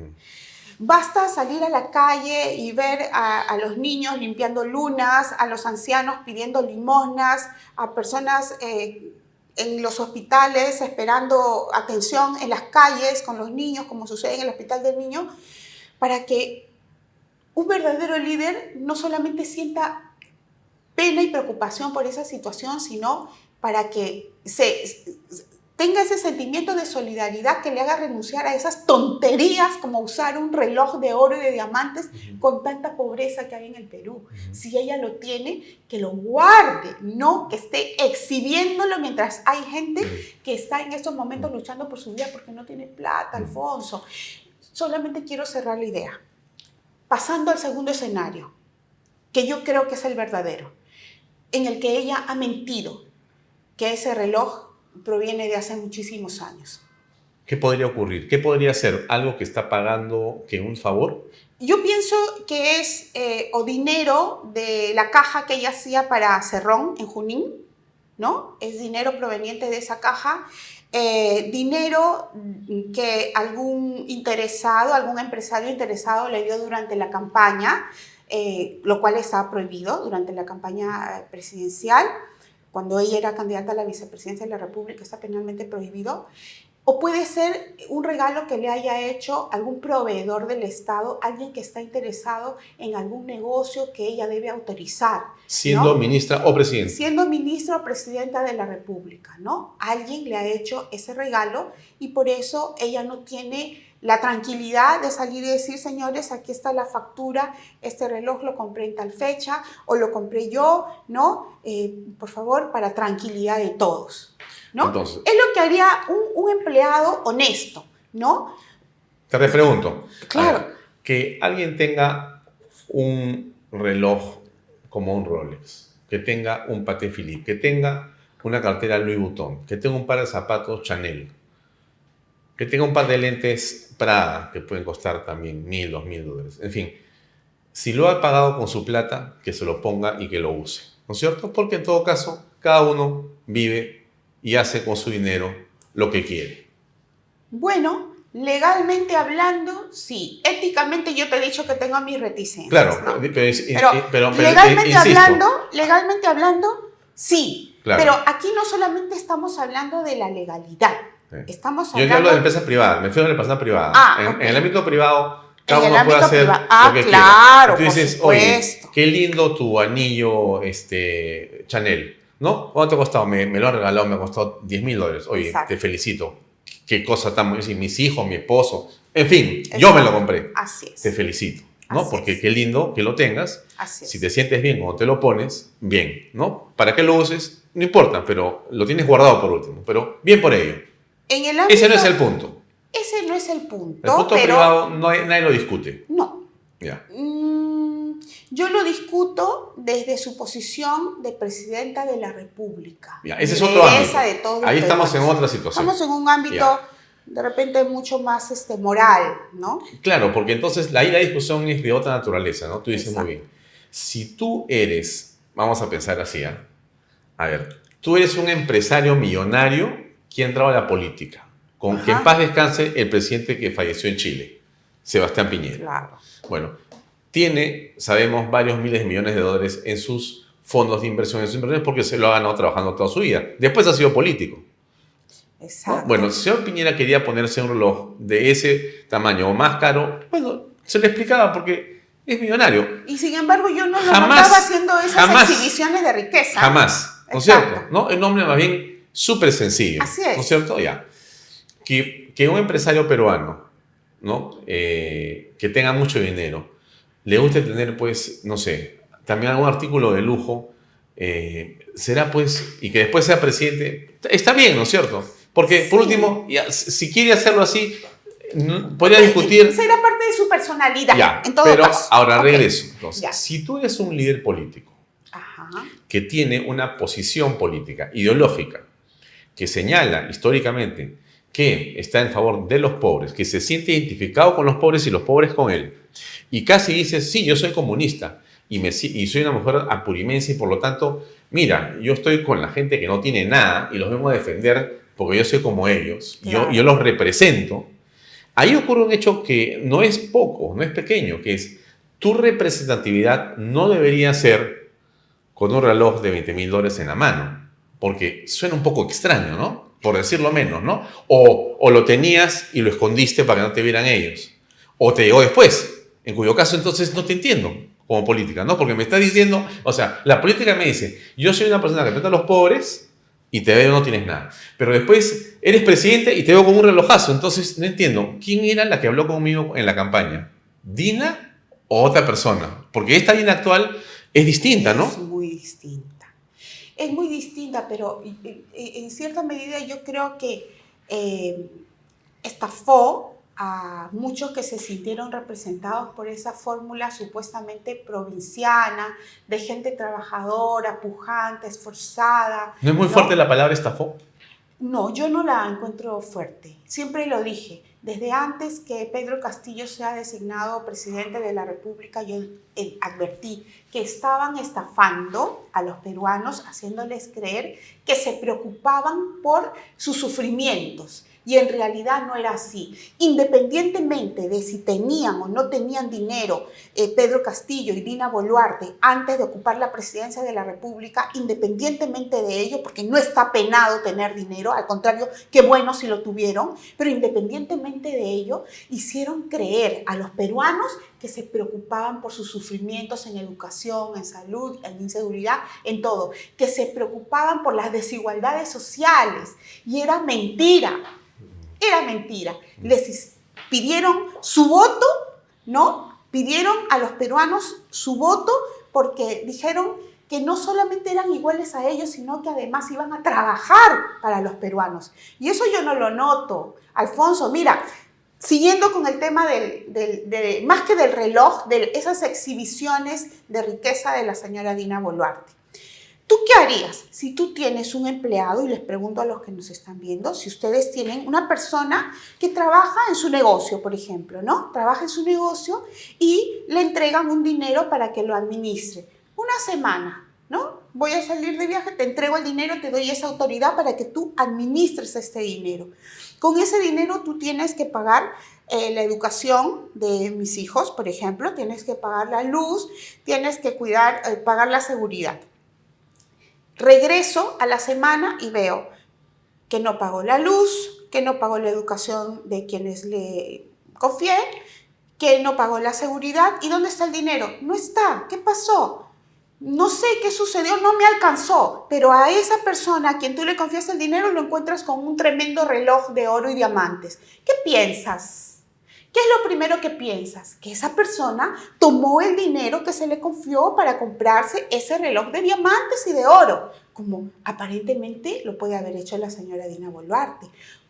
Basta salir a la calle y ver a los niños limpiando lunas, a los ancianos pidiendo limosnas, a personas en los hospitales esperando atención en las calles con los niños, como sucede en el Hospital del Niño, para que un verdadero líder no solamente sienta pena y preocupación por esa situación, sino para que tenga ese sentimiento de solidaridad que le haga renunciar a esas tonterías como usar un reloj de oro y de diamantes con tanta pobreza que hay en el Perú. Si ella lo tiene, que lo guarde, no que esté exhibiéndolo mientras hay gente que está en estos momentos luchando por su vida porque no tiene plata, Alfonso. Solamente quiero cerrar la idea. Pasando al segundo escenario, que yo creo que es el verdadero, en el que ella ha mentido, que ese reloj proviene de hace muchísimos años. ¿Qué podría ocurrir? ¿Qué podría ser? ¿Algo que está pagando que un favor? Yo pienso que es o dinero de la caja que ella hacía para Cerrón en Junín, ¿no? Es dinero proveniente de esa caja, dinero que algún interesado, algún empresario interesado le dio durante la campaña, lo cual está prohibido durante la campaña presidencial. Cuando ella era candidata a la vicepresidencia de la República, está penalmente prohibido. O puede ser un regalo que le haya hecho algún proveedor del Estado, alguien que está interesado en algún negocio que ella debe autorizar, ¿no? Siendo ministra o presidenta. Siendo ministra o presidenta de la República, ¿no? Alguien le ha hecho ese regalo y por eso ella no tiene la tranquilidad de salir y decir, señores, aquí está la factura, este reloj lo compré en tal fecha o lo compré yo, ¿no? Por favor, para tranquilidad de todos, ¿no? Entonces, es lo que haría un empleado honesto, ¿no? Te repregunto. Claro. Que alguien tenga un reloj como un Rolex, que tenga un Patek Philippe, que tenga una cartera Louis Vuitton, que tenga un par de zapatos Chanel, que tenga un par de lentes Prada, que pueden costar también $1,000, $2,000. En fin, si lo ha pagado con su plata, que se lo ponga y que lo use, ¿no es cierto? Porque en todo caso, cada uno vive y hace con su dinero lo que quiere. Bueno, legalmente hablando, sí. Éticamente yo te he dicho que tengo mis reticencias. Claro, ¿no? pero legalmente hablando, sí. Claro. Pero aquí no solamente estamos hablando de la legalidad. Estamos hablando... Yo hablo de empresas privadas, me refiero a la persona privada. En el ámbito privado, cada uno puede hacer lo que claro, quiera. Tú dices, oye, qué lindo tu anillo Chanel, ¿no? ¿Cuánto te ha costado? Me lo ha regalado, me ha costado $10,000. Oye, exacto, te felicito. Qué cosa tan buena. Mis hijos, mi esposo, en fin, yo me lo compré. Así es. Te felicito, ¿no? Porque qué lindo que lo tengas. Así es. Si te sientes bien cuando te lo pones, bien, ¿no? ¿Para qué lo uses? No importa, pero lo tienes guardado por último. Pero bien por ello. Ese no es el punto. Ese no es el punto. El punto privado nadie lo discute. No. Ya. Yo lo discuto desde su posición de presidenta de la República. Ya, ese es otro ámbito. Ahí estamos en otra situación. Estamos en un ámbito de repente mucho más moral, ¿no? Claro, porque entonces ahí la discusión es de otra naturaleza, ¿no? Tú dices muy bien. Si tú eres, vamos a pensar así, a ver, tú eres un empresario millonario que ha entrado a la política, con que en paz descanse el presidente que falleció en Chile, Sebastián Piñera. Claro. Bueno, tiene, sabemos, varios miles de millones de dólares en sus fondos de inversión, en sus inversiones, porque se lo ha ganado trabajando toda su vida. Después ha sido político. Exacto. ¿No? Bueno, si el señor Piñera quería ponerse un reloj de ese tamaño o más caro, bueno, se le explicaba porque es millonario. Y sin embargo yo no lo notaba haciendo esas exhibiciones de riqueza. Jamás, ¿no es cierto? ¿No? El nombre más bien súper sencillo. Así es. ¿No es cierto? Ya. Que un empresario peruano, ¿no? Que tenga mucho dinero, le guste tener, pues, no sé, también algún artículo de lujo, será, pues, y que después sea presidente, está bien, ¿no es cierto? Porque, por último, ya, si quiere hacerlo así, podría discutir... Será parte de su personalidad, ya, en todo pero caso. Ahora regreso. Entonces, si tú eres un líder político que tiene una posición política, ideológica, que señala históricamente que está en favor de los pobres, que se siente identificado con los pobres y los pobres con él, y casi dice, sí, yo soy comunista y soy una mujer apurimense y por lo tanto, mira, yo estoy con la gente que no tiene nada y los vengo a defender porque yo soy como ellos, Claro. yo los represento. Ahí ocurre un hecho que no es poco, no es pequeño, que es tu representatividad no debería ser con un reloj de $20,000 en la mano, porque suena un poco extraño, ¿no? Por decirlo menos, ¿no? O lo tenías y lo escondiste para que no te vieran ellos, o te llegó después, en cuyo caso entonces no te entiendo como política, ¿no? Porque me está diciendo, o sea, la política me dice, yo soy una persona que representa a los pobres y te veo no tienes nada, pero después eres presidente y te veo con un relojazo, entonces no entiendo, ¿quién era la que habló conmigo en la campaña? ¿Dina o otra persona? Porque esta Dina actual es distinta, ¿no? Es muy distinta. Es muy distinta, pero en cierta medida yo creo que estafó a muchos que se sintieron representados por esa fórmula supuestamente provinciana, de gente trabajadora, pujante, esforzada. ¿No es muy fuerte la palabra estafó? No, yo no la encuentro fuerte. Siempre lo dije. Desde antes que Pedro Castillo sea designado presidente de la República, yo advertí que estaban estafando a los peruanos, haciéndoles creer que se preocupaban por sus sufrimientos. Y en realidad no era así. Independientemente de si tenían o no tenían dinero Pedro Castillo y Dina Boluarte antes de ocupar la presidencia de la República, independientemente de ello, porque no está penado tener dinero, al contrario, qué bueno si lo tuvieron, pero independientemente de ello, hicieron creer a los peruanos que se preocupaban por sus sufrimientos en educación, en salud, en inseguridad, en todo, que se preocupaban por las desigualdades sociales. Y era mentira. Era mentira. Les pidieron su voto, ¿no? Pidieron a los peruanos su voto porque dijeron que no solamente eran iguales a ellos, sino que además iban a trabajar para los peruanos. Y eso yo no lo noto. Alfonso, mira, siguiendo con el tema más que del reloj, de esas exhibiciones de riqueza de la señora Dina Boluarte. ¿Tú qué harías si tú tienes un empleado? Y les pregunto a los que nos están viendo, si ustedes tienen una persona que trabaja en su negocio, por ejemplo, ¿no? Trabaja en su negocio y le entregan un dinero para que lo administre. Una semana, ¿no? Voy a salir de viaje, te entrego el dinero, te doy esa autoridad para que tú administres este dinero. Con ese dinero tú tienes que pagar la educación de mis hijos, por ejemplo, tienes que pagar la luz, tienes que pagar la seguridad. Regreso a la semana y veo que no pagó la luz, que no pagó la educación de quienes le confié, que no pagó la seguridad. ¿Y dónde está el dinero? No está. ¿Qué pasó? No sé qué sucedió, no me alcanzó. Pero a esa persona a quien tú le confías el dinero lo encuentras con un tremendo reloj de oro y diamantes. ¿Qué piensas? ¿Qué es lo primero que piensas? Que esa persona tomó el dinero que se le confió para comprarse ese reloj de diamantes y de oro, como aparentemente lo puede haber hecho la señora Dina Boluarte.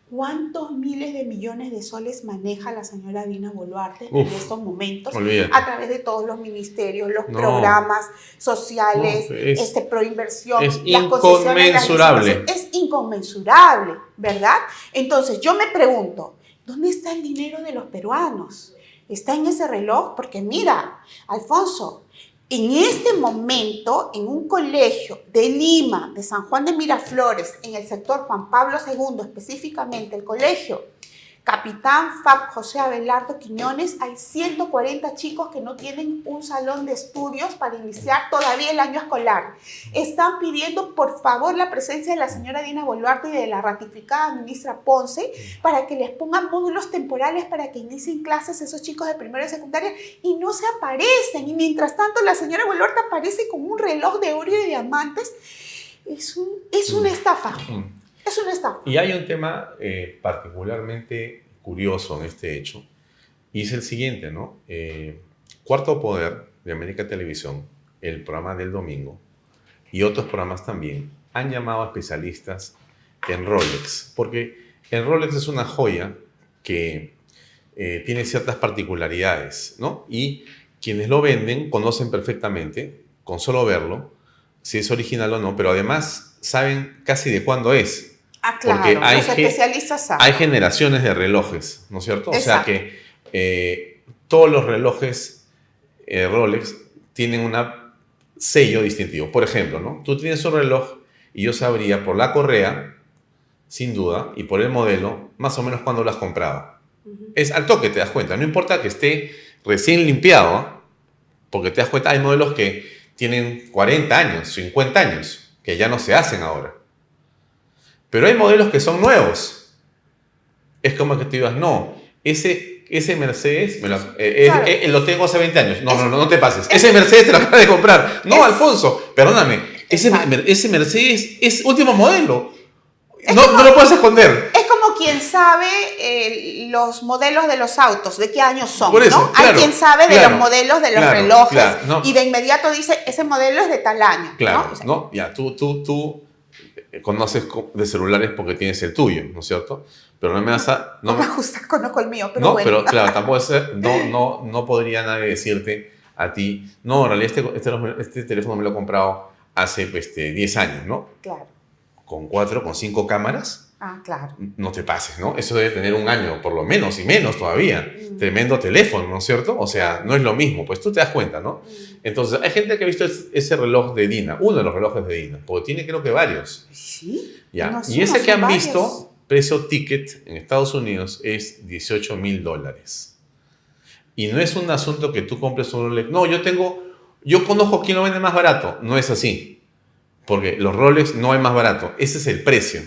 ¿Cuántos miles de millones de soles maneja la señora Dina Boluarte en estos momentos? Olvídate. A través de todos los ministerios, los programas sociales, No, proinversión, es las concesiones, inconmensurable. es inconmensurable, ¿verdad? Entonces yo me pregunto, ¿dónde está el dinero de los peruanos? ¿Está en ese reloj? Porque mira, Alfonso, en este momento, en un colegio de Lima, de San Juan de Miraflores, en el sector Juan Pablo II, específicamente el colegio Capitán FAP José Abelardo Quiñones, hay 140 chicos que no tienen un salón de estudios para iniciar todavía el año escolar. Están pidiendo, por favor, la presencia de la señora Dina Boluarte y de la ratificada ministra Ponce para que les pongan módulos temporales para que inicien clases esos chicos de primero y secundaria y no se aparecen. Y mientras tanto, la señora Boluarte aparece con un reloj de oro y de diamantes. Es una estafa. Es una estafa. Y hay un tema particularmente curioso en este hecho, y es el siguiente, ¿no? Cuarto Poder de América Televisión, el programa del domingo, y otros programas también, han llamado a especialistas en Rolex, porque el Rolex es una joya que tiene ciertas particularidades, ¿no? Y quienes lo venden conocen perfectamente, con solo verlo, si es original o no, pero además saben casi de cuándo es. Ah, claro, porque los especialistas saben. hay generaciones de relojes, ¿no es cierto? Exacto. O sea que todos los relojes Rolex tienen un sello distintivo. Por ejemplo, ¿no? Tú tienes un reloj y yo sabría por la correa, sin duda, y por el modelo, más o menos cuándo lo has comprado. Es al toque, te das cuenta. No importa que esté recién limpiado, ¿eh? Porque te das cuenta, hay modelos que tienen 40 años, 50 años, que ya no se hacen ahora. Pero hay modelos que son nuevos. Es como que tú digas, no, ese Mercedes lo tengo hace 20 años. No te pases. Ese Mercedes te lo acabas de comprar. No, Alfonso, perdóname. Ese Mercedes es último modelo. No lo puedes esconder. Es como quien sabe los modelos de los autos, de qué años son, por eso, ¿no? claro, hay quien sabe de los modelos de los relojes y de inmediato dice, ese modelo es de tal año. Claro, ¿no? O sea, ¿no? Ya, tú conoces de celulares porque tienes el tuyo, ¿no es cierto? Pero no me vas a... No me gusta, conozco el mío, pero no, bueno. pero claro, tampoco no podría nadie decirte a ti, no, en realidad este teléfono me lo he comprado hace 10 años, ¿no? Claro. Con 4, con 5 cámaras. Ah, claro. No te pases, ¿no? Eso debe tener un año, por lo menos, y menos todavía. Tremendo teléfono, ¿no es cierto? O sea, no es lo mismo, pues tú te das cuenta, ¿no? Entonces, hay gente que ha visto ese reloj de Dina, uno de los relojes de Dina, porque tiene creo que varios. Sí. Ya. No, Y ese que han varios. visto, precio ticket en Estados Unidos es $18,000. Y no es un asunto que tú compres un Rolex. No, yo conozco quién lo vende más barato. No es así. Porque los Rolex no hay más barato. Ese es el precio.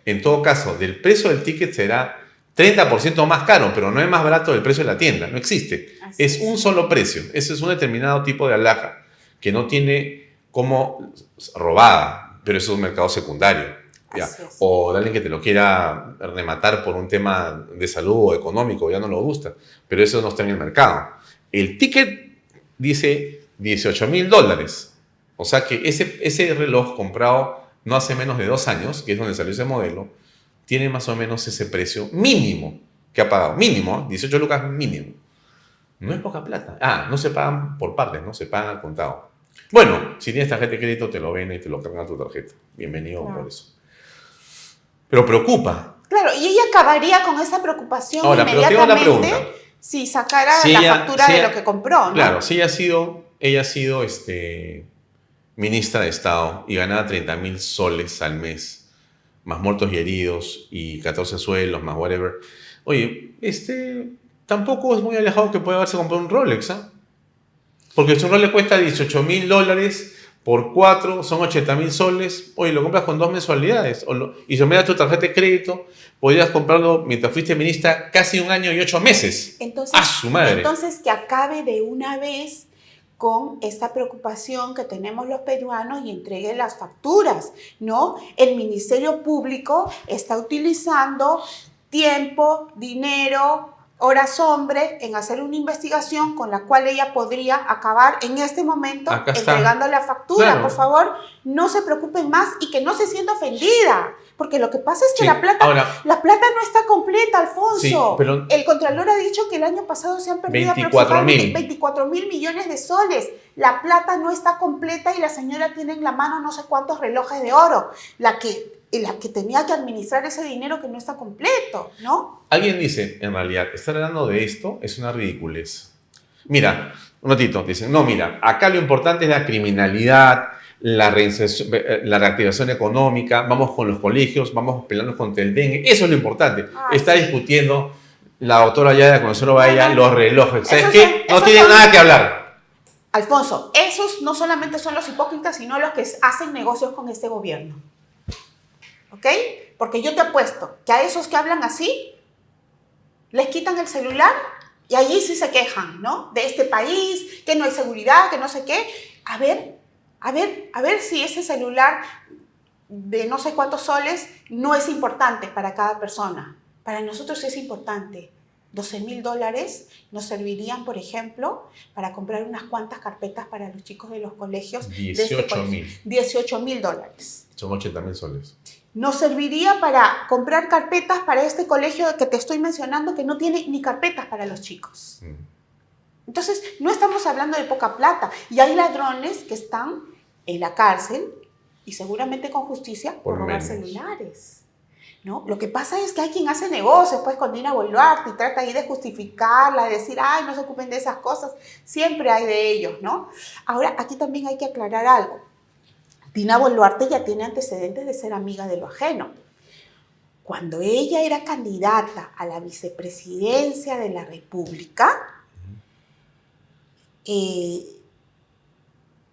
En todo caso, del precio del ticket será 30% más caro, pero no es más barato del precio de la tienda. No existe. Es un solo precio. Ese es un determinado tipo de alhaja que no tiene como robada, pero eso es un mercado secundario. ¿Ya? O de alguien que te lo quiera rematar por un tema de salud o económico, ya no lo gusta. Pero eso no está en el mercado. El ticket dice $18,000. O sea que ese reloj comprado no hace menos de 2 años, que es donde salió ese modelo, tiene más o menos ese precio mínimo que ha pagado. Mínimo, 18 lucas mínimo. No es poca plata. No se pagan por partes, ¿no? Se pagan al contado. Bueno, si tienes tarjeta de crédito, te lo venden y te lo cargan a tu tarjeta. Bienvenido por eso. Pero preocupa. Claro, y ella acabaría con esa preocupación Ahora, inmediatamente pero tengo una pregunta. si sacara la factura de lo que compró, ¿no? Claro, si ella ha sido ministra de Estado y ganaba 30,000 soles al mes, más muertos y heridos y 14 sueldos, más whatever. Oye, tampoco es muy alejado que pueda haberse comprado un Rolex, ¿ah? Porque si un Rolex cuesta $18,000 por 4, son 80,000 soles. Oye, lo compras con 2 mensualidades. Y si me das tu tarjeta de crédito, podrías comprarlo mientras fuiste ministra casi 1 año y 8 meses. Entonces, ¡A su madre! Entonces, que acabe de una vez con esta preocupación que tenemos los peruanos y entregue las facturas, ¿no? El Ministerio Público está utilizando tiempo, dinero, horas hombre en hacer una investigación con la cual ella podría acabar en este momento entregando la factura. Claro. Por favor, no se preocupen más y que no se sienta ofendida, porque lo que pasa es que la plata no está completa, Alfonso. Sí, pero el Contralor ha dicho que el año pasado se han perdido 24,000 millones de soles. La plata no está completa y la señora tiene en la mano no sé cuántos relojes de oro. La que tenía que administrar ese dinero que no está completo, ¿no? Alguien dice, en realidad, estar hablando de esto es una ridiculez. Mira, un ratito, dicen, no, mira, acá lo importante es la criminalidad, la reactivación económica, vamos con los colegios, vamos peleando contra el dengue, eso es lo importante. Está discutiendo la doctora Yaya con el señor Bahía los relojes. ¿Sabes qué? No tienen nada que hablar. Alfonso, esos no solamente son los hipócritas, sino los que hacen negocios con este gobierno. ¿Ok? Porque yo te apuesto que a esos que hablan así, les quitan el celular y allí sí se quejan, ¿no? De este país, que no hay seguridad, que no sé qué. A ver si ese celular de no sé cuántos soles no es importante para cada persona. Para nosotros es importante. $12,000 nos servirían, por ejemplo, para comprar unas cuantas carpetas para los chicos de los colegios. 18,000. $18,000. Son 80,000 soles. Nos serviría para comprar carpetas para este colegio que te estoy mencionando que no tiene ni carpetas para los chicos. Entonces, no estamos hablando de poca plata. Y hay ladrones que están en la cárcel y seguramente con justicia por robar celulares. ¿no? Lo que pasa es que hay quien hace negocios pues, con Dina Boluarte y trata ahí de justificarla, de decir, ay, no se ocupen de esas cosas. Siempre hay de ellos, ¿no? Ahora, aquí también hay que aclarar algo. Dina Boluarte ya tiene antecedentes de ser amiga de lo ajeno. Cuando ella era candidata a la vicepresidencia de la República,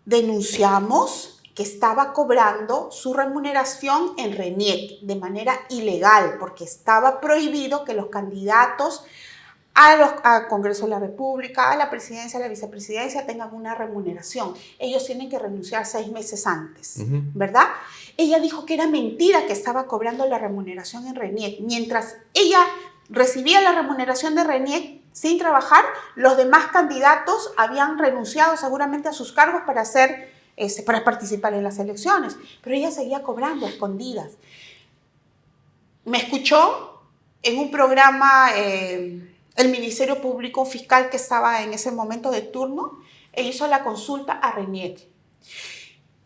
denunciamos que estaba cobrando su remuneración en RENIEC de manera ilegal, porque estaba prohibido que los candidatos al Congreso de la República, a la presidencia, a la vicepresidencia tengan una remuneración. Ellos tienen que renunciar 6 meses antes, ¿verdad? Ella dijo que era mentira que estaba cobrando la remuneración en RENIEC. Mientras ella recibía la remuneración de RENIEC sin trabajar, los demás candidatos habían renunciado seguramente a sus cargos para participar en las elecciones, pero ella seguía cobrando a escondidas. Me escuchó en un programa el Ministerio Público Fiscal que estaba en ese momento de turno e hizo la consulta a RENIEC.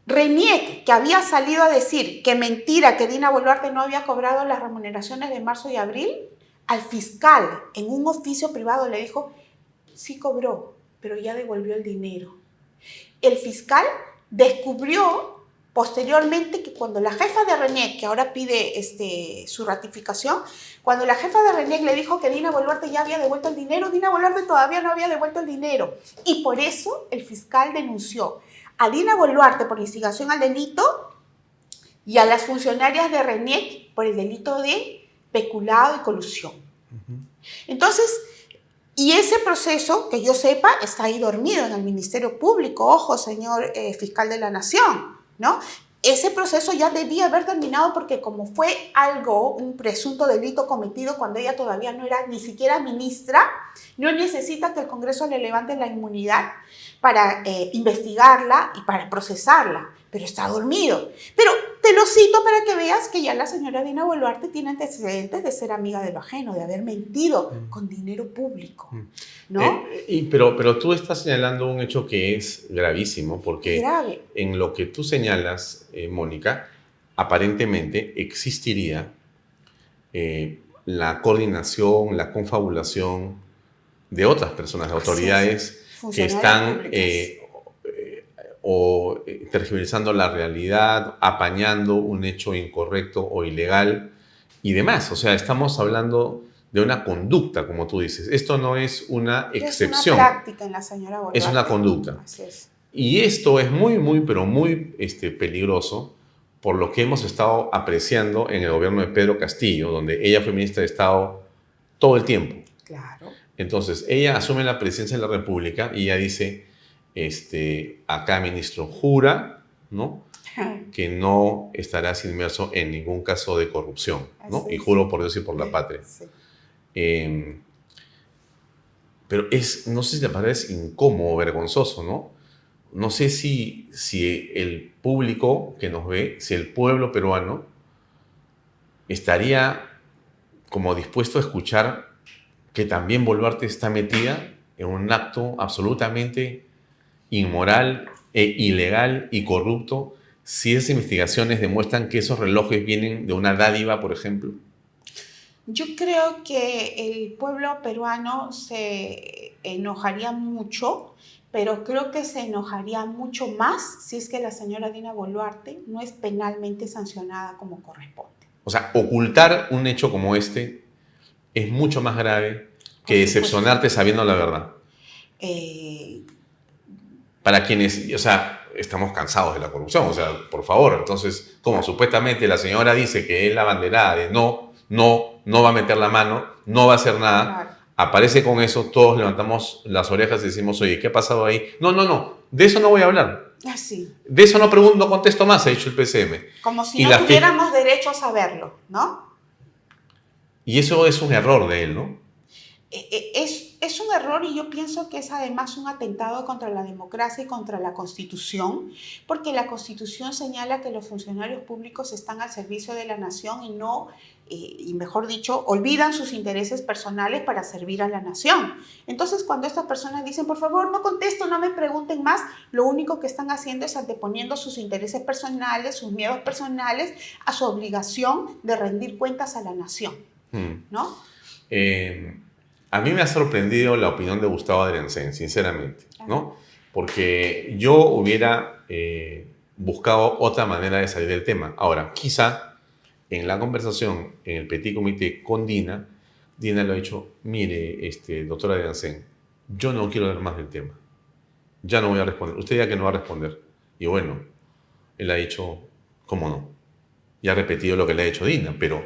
RENIEC, que había salido a decir que mentira que Dina Boluarte no había cobrado las remuneraciones de marzo y abril, al fiscal en un oficio privado le dijo, sí cobró, pero ya devolvió el dinero. El fiscal descubrió posteriormente que cuando la jefa de RENIEC, que ahora pide su ratificación, cuando la jefa de RENIEC le dijo que Dina Boluarte ya había devuelto el dinero, Dina Boluarte todavía no había devuelto el dinero. Y por eso el fiscal denunció a Dina Boluarte por instigación al delito y a las funcionarias de RENIEC por el delito de peculado y colusión. Entonces, y ese proceso, que yo sepa, está ahí dormido en el Ministerio Público. Ojo, señor fiscal de la Nación, ¿no? Ese proceso ya debía haber terminado porque como fue un presunto delito cometido cuando ella todavía no era ni siquiera ministra, no necesita que el Congreso le levante la inmunidad para investigarla y para procesarla, pero está dormido. Pero te lo cito para que veas que ya la señora Dina Boluarte tiene antecedentes de ser amiga de lo ajeno, de haber mentido con dinero público, ¿no? Pero tú estás señalando un hecho que es gravísimo, porque grave. En lo que tú señalas, Mónica, aparentemente existiría la coordinación, la confabulación de otras personas, de autoridades que están tergiversando la realidad, apañando un hecho incorrecto o ilegal y demás. O sea, estamos hablando de una conducta, como tú dices. Esto no es una excepción. Es una práctica en la señora Boluarte. Es una conducta. Así es. Y esto es pero muy peligroso por lo que hemos estado apreciando en el gobierno de Pedro Castillo, donde ella fue ministra de Estado todo el tiempo. Claro. Entonces, ella asume la presidencia de la República y ella dice, acá ministro jura, ¿no?, que no estarás inmerso en ningún caso de corrupción, ¿no? Y juro por Dios y por la patria. Sí. Pero no sé si te parece incómodo, vergonzoso, ¿no? No sé si el público que nos ve, si el pueblo peruano estaría como dispuesto a escuchar que también Boluarte está metida en un acto absolutamente inmoral e ilegal y corrupto, si esas investigaciones demuestran que esos relojes vienen de una dádiva, por ejemplo. Yo creo que el pueblo peruano se enojaría mucho, pero creo que se enojaría mucho más si es que la señora Dina Boluarte no es penalmente sancionada como corresponde. O sea, ocultar un hecho como este es mucho más grave que decepcionarte sabiendo la verdad. Para quienes, o sea, estamos cansados de la corrupción, o sea, por favor, entonces, como supuestamente la señora dice que es la banderada de no va a meter la mano, no va a hacer nada, claro, aparece con eso, todos levantamos las orejas y decimos, oye, ¿qué ha pasado ahí? No, de eso no voy a hablar. Así. De eso no contesto más, ha dicho el PCM. Como si no tuviéramos derecho a saberlo, ¿no? Y eso es un error de él, ¿no? Es un error y yo pienso que es además un atentado contra la democracia y contra la Constitución, porque la Constitución señala que los funcionarios públicos están al servicio de la nación y no y mejor dicho, olvidan sus intereses personales para servir a la nación. Entonces, cuando estas personas dicen, por favor, no contesto, no me pregunten más, lo único que están haciendo es anteponiendo sus intereses personales, sus miedos personales, a su obligación de rendir cuentas a la nación, ¿no? A mí me ha sorprendido la opinión de Gustavo Adriancén, sinceramente, ¿no? Porque yo hubiera buscado otra manera de salir del tema. Ahora, quizá en la conversación en el Petit Comité con Dina le ha dicho, mire, doctora Adriancén, yo no quiero hablar más del tema. Ya no voy a responder. Usted ya que no va a responder. Y bueno, él ha dicho, ¿cómo no? Y ha repetido lo que le ha dicho Dina, pero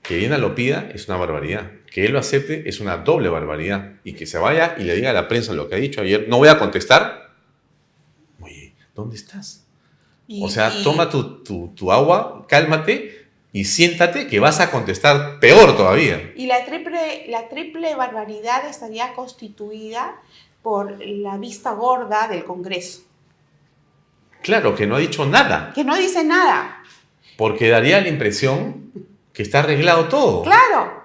que Dina lo pida es una barbaridad. Que él lo acepte es una doble barbaridad. Y que se vaya y le diga a la prensa lo que ha dicho ayer, no voy a contestar. Oye, ¿dónde estás? O sea, toma tu agua, cálmate y siéntate que vas a contestar peor todavía. Y la triple barbaridad estaría constituida por la vista gorda del Congreso. Claro, que no ha dicho nada. Que no dice nada. Porque daría la impresión que está arreglado todo. Claro.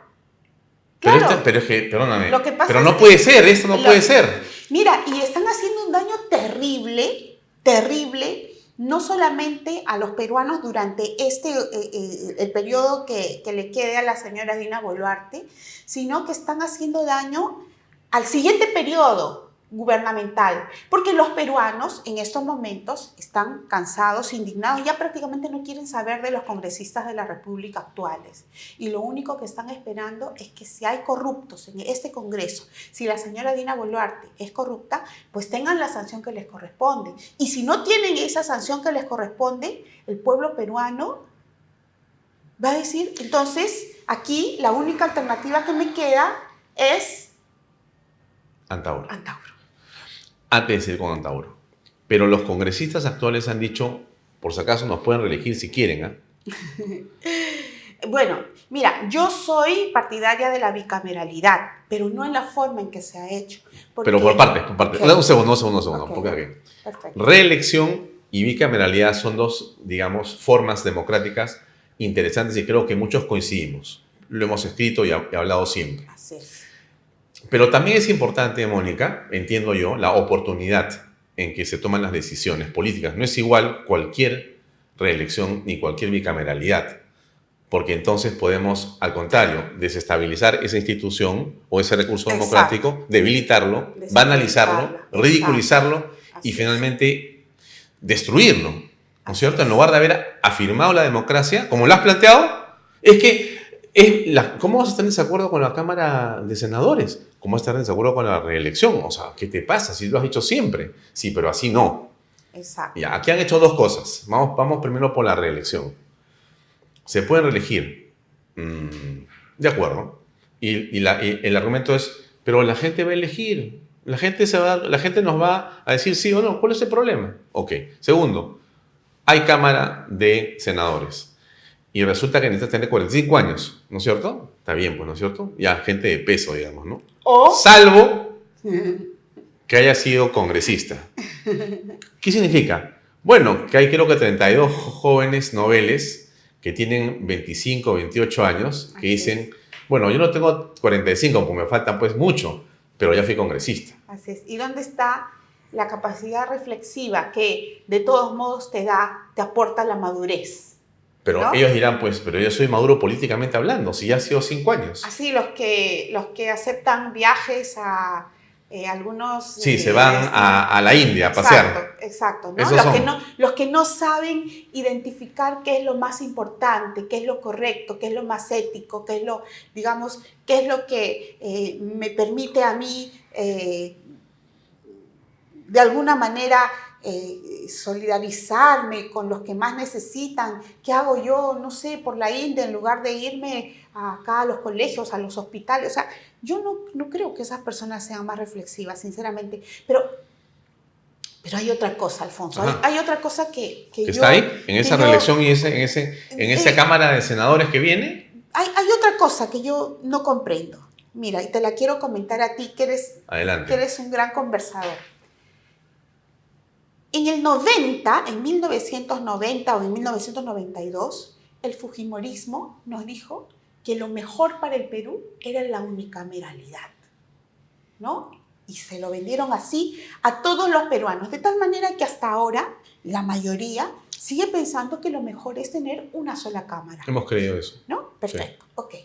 Pero es que, perdóname, pero no es puede ser, esto no puede ser. Mira, y están haciendo un daño terrible, terrible, no solamente a los peruanos durante el periodo que le quede a la señora Dina Boluarte, sino que están haciendo daño al siguiente periodo gubernamental, porque los peruanos en estos momentos están cansados, indignados, ya prácticamente no quieren saber de los congresistas de la República actuales, y lo único que están esperando es que si hay corruptos en este Congreso, si la señora Dina Boluarte es corrupta, pues tengan la sanción que les corresponde, y si no tienen esa sanción que les corresponde, el pueblo peruano va a decir, entonces aquí la única alternativa que me queda es Antauro. Antes de ir con Antauro. Pero los congresistas actuales han dicho, por si acaso nos pueden reelegir si quieren. Bueno, mira, yo soy partidaria de la bicameralidad, pero no en la forma en que se ha hecho. Pero por parte. Okay. Un segundo. Okay. Porque, perfecto. Reelección y bicameralidad son dos, digamos, formas democráticas interesantes y creo que muchos coincidimos. Lo hemos escrito y hablado siempre. Así es. Pero también es importante, Mónica, entiendo yo, la oportunidad en que se toman las decisiones políticas. No es igual cualquier reelección ni cualquier bicameralidad, porque entonces podemos, al contrario, desestabilizar esa institución o ese recurso democrático, debilitarlo, banalizarlo, ridiculizarlo y finalmente destruirlo, ¿no es cierto? En lugar de haber afirmado la democracia, como lo has planteado, es que ¿cómo vas a estar en desacuerdo con la Cámara de Senadores? ¿Cómo vas a estar en desacuerdo con la reelección? O sea, ¿qué te pasa? Si lo has hecho siempre. Sí, pero así no. Exacto. Ya, aquí han hecho dos cosas. Vamos primero por la reelección. ¿Se pueden reelegir? De acuerdo. Y el argumento es, pero la gente va a elegir. La gente nos va a decir sí o no. ¿Cuál es el problema? Ok. Segundo, hay Cámara de Senadores. Y resulta que necesitas tener 45 años, ¿no es cierto? Está bien, pues, ¿no es cierto? Ya, gente de peso, digamos, ¿no? Salvo que haya sido congresista. ¿Qué significa? Bueno, que hay creo que 32 jóvenes noveles que tienen 25, 28 años, que dicen, bueno, yo no tengo 45, porque me faltan pues mucho, pero ya fui congresista. Así es. ¿Y dónde está la capacidad reflexiva que de todos modos te aporta la madurez? Pero ¿no? Ellos dirán, pues, pero yo soy maduro políticamente hablando, si ya ha sido 5 años. Así, los que aceptan viajes a algunos... Sí, se van a la India a pasear. Exacto, ¿no? Los que no saben identificar qué es lo más importante, qué es lo correcto, qué es lo más ético, qué es lo, digamos, qué es lo que me permite a mí, de alguna manera, solidarizarme con los que más necesitan. ¿Qué hago yo, no sé, por la India en lugar de irme acá a los colegios, a los hospitales? O sea, yo no creo que esas personas sean más reflexivas, sinceramente. Pero hay otra cosa, Alfonso. Hay otra cosa que yo... ¿Está ahí? ¿En esa reelección y en esa Cámara de Senadores que viene? Hay otra cosa que yo no comprendo. Mira, y te la quiero comentar a ti, que eres un gran conversador. En el 90, en 1990 o en 1992, el fujimorismo nos dijo que lo mejor para el Perú era la unicameralidad, ¿no? Y se lo vendieron así a todos los peruanos, de tal manera que hasta ahora la mayoría sigue pensando que lo mejor es tener una sola cámara. Hemos creído eso. ¿No? Perfecto, sí. Ok.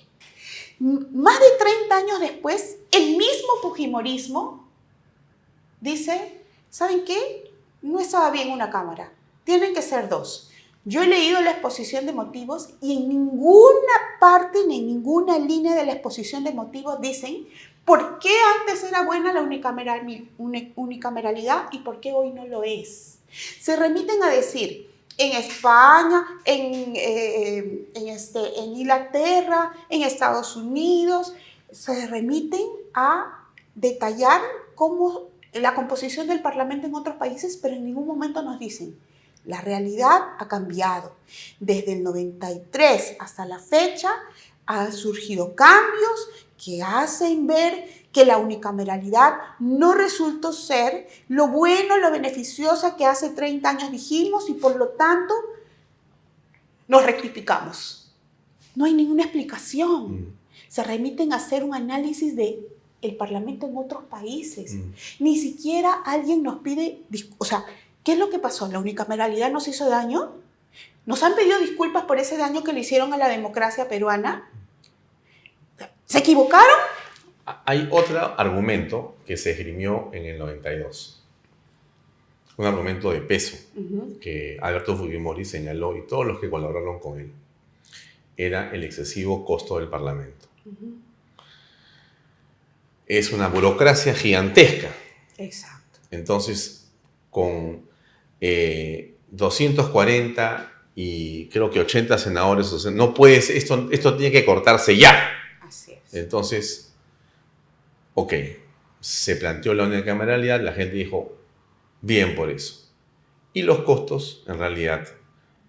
Más de 30 años después, el mismo fujimorismo dice, ¿saben qué? No estaba bien una cámara, tienen que ser dos. Yo he leído la exposición de motivos y en ninguna parte ni en ninguna línea de la exposición de motivos dicen por qué antes era buena la unicameralidad y por qué hoy no lo es. Se remiten a decir, en España, en Inglaterra, en Estados Unidos, se remiten a detallar cómo la composición del Parlamento en otros países, pero en ningún momento nos dicen, la realidad ha cambiado. Desde el 93 hasta la fecha han surgido cambios que hacen ver que la unicameralidad no resultó ser lo bueno, lo beneficiosa que hace 30 años dijimos y por lo tanto nos rectificamos. No hay ninguna explicación. Se remiten a hacer un análisis del Parlamento en otros países. Ni siquiera alguien nos pide, o sea, ¿qué es lo que pasó? ¿La unicameralidad nos hizo daño? ¿Nos han pedido disculpas por ese daño que le hicieron a la democracia peruana? ¿Se equivocaron? Hay otro argumento que se esgrimió en el 92. Un argumento de peso que Alberto Fujimori señaló y todos los que colaboraron con él. Era el excesivo costo del Parlamento. Es una burocracia gigantesca. Exacto. Entonces, con 240 y creo que 80 senadores, o sea, no puedes, esto tiene que cortarse ya. Así es. Entonces, ok, se planteó la unicameralidad, la gente dijo, bien por eso. Y los costos, en realidad,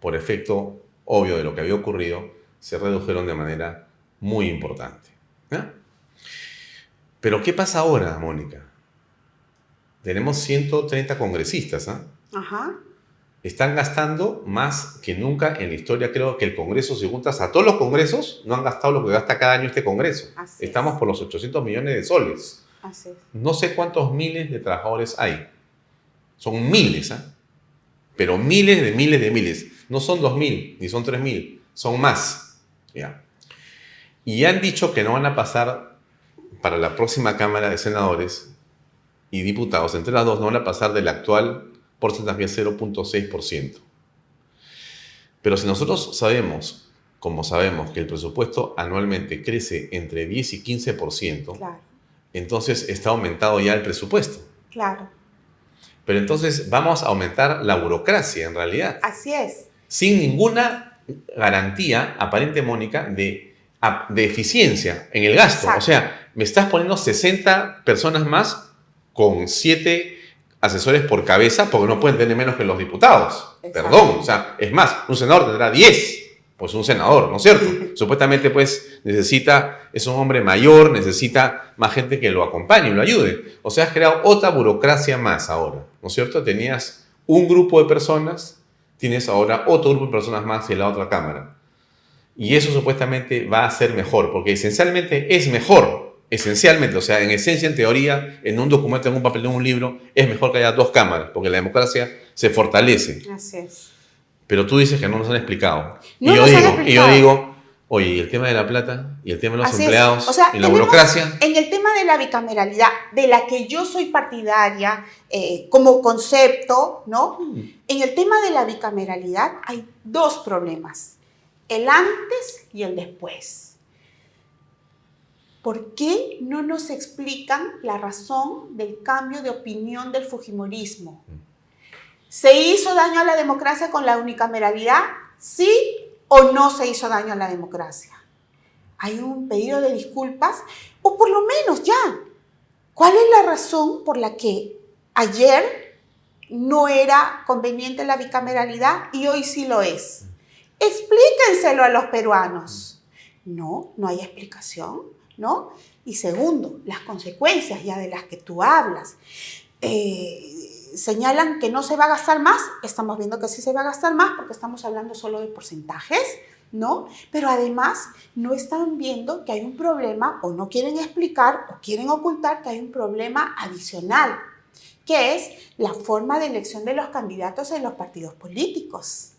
por efecto obvio de lo que había ocurrido, se redujeron de manera muy importante. ¿Eh? Pero, ¿qué pasa ahora, Mónica? Tenemos 130 congresistas, ¿eh? Ajá. Están gastando más que nunca en la historia. Creo que el Congreso, si juntas a todos los congresos, no han gastado lo que gasta cada año este Congreso. Así Estamos por los 800 millones de soles. Así es. No sé cuántos miles de trabajadores hay. Son miles, ¿eh? Pero miles de miles de miles. No son 2.000, ni son 3.000. Son más. ¿Ya? Y han dicho que no van a pasar para la próxima Cámara de Senadores y Diputados, entre las dos, no van a pasar del actual porcentaje 0.6%. Pero si nosotros sabemos, como sabemos, que el presupuesto anualmente crece entre 10 y 15%, claro, entonces está aumentado ya el presupuesto. Claro. Pero entonces vamos a aumentar la burocracia, en realidad. Así es. Sin ninguna garantía, aparente, Mónica, de eficiencia en el gasto. Exacto. O sea, me estás poniendo 60 personas más con 7 asesores por cabeza, porque no pueden tener menos que los diputados. Exacto. Perdón, o sea, es más, un senador tendrá 10, pues un senador, ¿no es cierto? Supuestamente, pues, es un hombre mayor, necesita más gente que lo acompañe y lo ayude. O sea, has creado otra burocracia más ahora, ¿no es cierto? Tenías un grupo de personas, tienes ahora otro grupo de personas más en la otra Cámara. Y eso supuestamente va a ser mejor, porque esencialmente es mejor. Esencialmente, o sea, en esencia, en teoría, en un documento, en un papel, en un libro, es mejor que haya dos cámaras, porque la democracia se fortalece. Así es. Pero tú dices que no nos han explicado. No y nos han explicado. y yo digo, oye, ¿y el tema de la plata? ¿Y el tema de los Así empleados? es. O sea, ¿Y la burocracia? En el tema de la bicameralidad, de la que yo soy partidaria como concepto, ¿no? En el tema de la bicameralidad hay dos problemas. El antes y el después. ¿Por qué no nos explican la razón del cambio de opinión del fujimorismo? ¿Se hizo daño a la democracia con la unicameralidad? ¿Sí o no se hizo daño a la democracia? ¿Hay un pedido de disculpas? O por lo menos ya, ¿cuál es la razón por la que ayer no era conveniente la bicameralidad y hoy sí lo es? Explíquenselo a los peruanos. No, no hay explicación, ¿no? Y segundo, las consecuencias ya de las que tú hablas. Señalan que no se va a gastar más, estamos viendo que sí se va a gastar más porque estamos hablando solo de porcentajes, ¿no? Pero además no están viendo que hay un problema, o no quieren explicar, o quieren ocultar que hay un problema adicional, que es la forma de elección de los candidatos en los partidos políticos,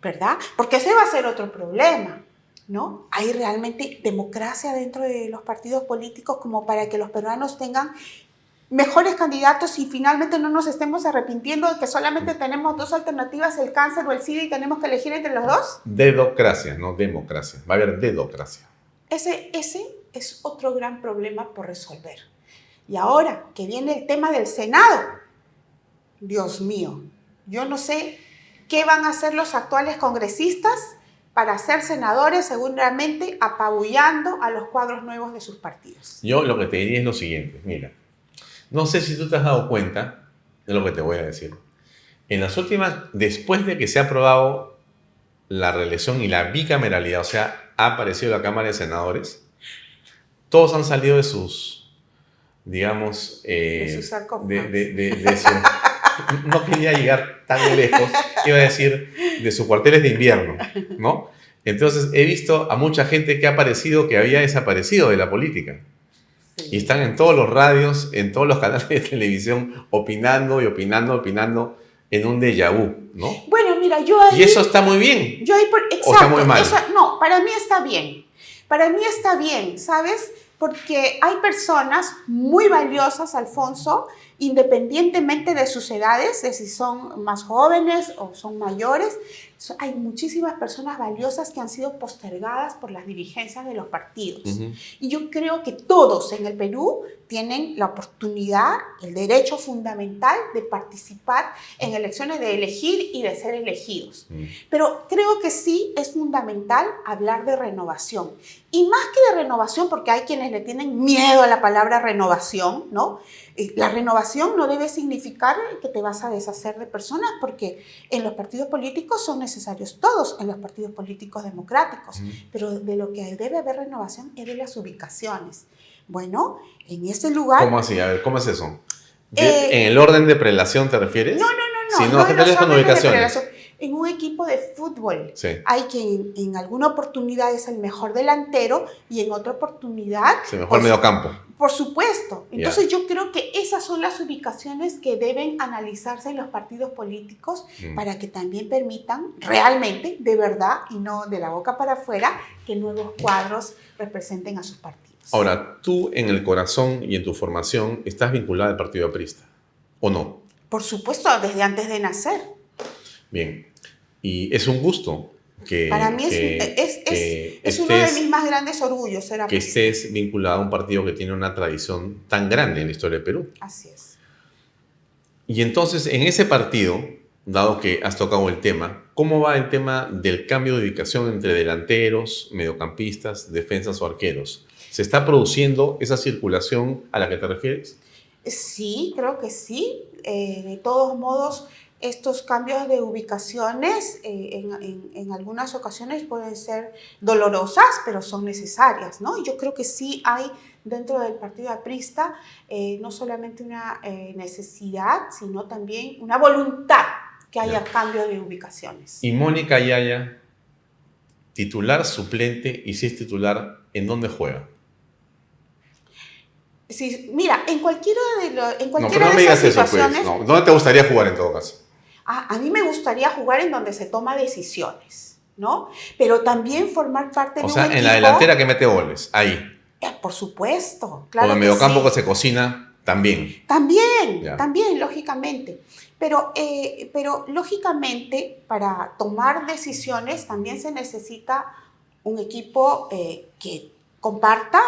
¿verdad? Porque ese va a ser otro problema, ¿no? ¿Hay realmente democracia dentro de los partidos políticos como para que los peruanos tengan mejores candidatos y finalmente no nos estemos arrepintiendo de que solamente tenemos dos alternativas, el cáncer o el SIDA, y tenemos que elegir entre los dos? Dedocracia, no democracia. Va a haber dedocracia. Ese es otro gran problema por resolver. Y ahora que viene el tema del Senado, Dios mío, yo no sé qué van a hacer los actuales congresistas para ser senadores, seguramente apabullando a los cuadros nuevos de sus partidos. Yo lo que te diría es lo siguiente, mira. No sé si tú te has dado cuenta de lo que te voy a decir. En las últimas, después de que se ha aprobado la reelección y la bicameralidad, o sea, ha aparecido la Cámara de Senadores, todos han salido de sus, digamos, de sus sarcófagos. No quería llegar tan lejos, iba a decir, de sus cuarteles de invierno, ¿no? Entonces he visto a mucha gente que ha aparecido, que había desaparecido de la política. Y están en todos los radios, en todos los canales de televisión, opinando en un déjà vu, ¿no? Bueno, mira, yo ahí... Y eso está muy bien. Yo ahí exacto, ¿o está muy mal? No, para mí está bien. Para mí está bien, ¿sabes? Porque hay personas muy valiosas, Alfonso, independientemente de sus edades, de si son más jóvenes o son mayores. Hay muchísimas personas valiosas que han sido postergadas por las dirigencias de los partidos. Y yo creo que todos en el Perú tienen la oportunidad, el derecho fundamental de participar en elecciones, de elegir y de ser elegidos. Pero creo que sí es fundamental hablar de renovación. Y más que de renovación, porque hay quienes le tienen miedo a la palabra renovación, ¿no? La renovación no debe significar que te vas a deshacer de personas, porque en los partidos políticos son necesarios todos, en los partidos políticos democráticos, pero de lo que debe haber renovación es de las ubicaciones. Bueno, en ese lugar... ¿Cómo así? A ver, ¿cómo es eso? ¿En el orden de prelación te refieres? No. Si no, ¿qué tal con ubicaciones? En un equipo de fútbol, sí, hay quien en alguna oportunidad es el mejor delantero y en otra oportunidad... Es el mejor mediocampo. Por supuesto. Entonces yo creo que esas son las ubicaciones que deben analizarse en los partidos políticos para que también permitan realmente, de verdad, y no de la boca para afuera, que nuevos cuadros representen a sus partidos. Ahora, tú en el corazón y en tu formación estás vinculada al Partido Aprista, ¿o no? Por supuesto, desde antes de nacer. Bien. Y es un gusto que... Para mí es uno de mis más grandes orgullos ser que aprista. estés vinculado a un partido que tiene una tradición tan grande en la historia del Perú. Así es. Y entonces, en ese partido, dado que has tocado el tema, ¿cómo va el tema del cambio de ubicación entre delanteros, mediocampistas, defensas o arqueros? ¿Se está produciendo esa circulación a la que te refieres? Sí, creo que sí. De todos modos, estos cambios de ubicaciones en algunas ocasiones pueden ser dolorosas, pero son necesarias, ¿no? Yo creo que sí hay dentro del partido aprista no solamente una necesidad, sino también una voluntad que haya cambio de ubicaciones. Y Mónica Yaya, titular, suplente, y si es titular, ¿en dónde juega? Sí, mira, en cualquiera no me digas eso, pues. No, ¿dónde te gustaría jugar en todo caso? A mí me gustaría jugar en donde se toma decisiones, ¿no? Pero también formar parte de un equipo... O sea, en la delantera que mete goles, ahí. Por supuesto, claro. O en el mediocampo que se cocina, también. También, lógicamente. Pero lógicamente, para tomar decisiones también se necesita un equipo que comparta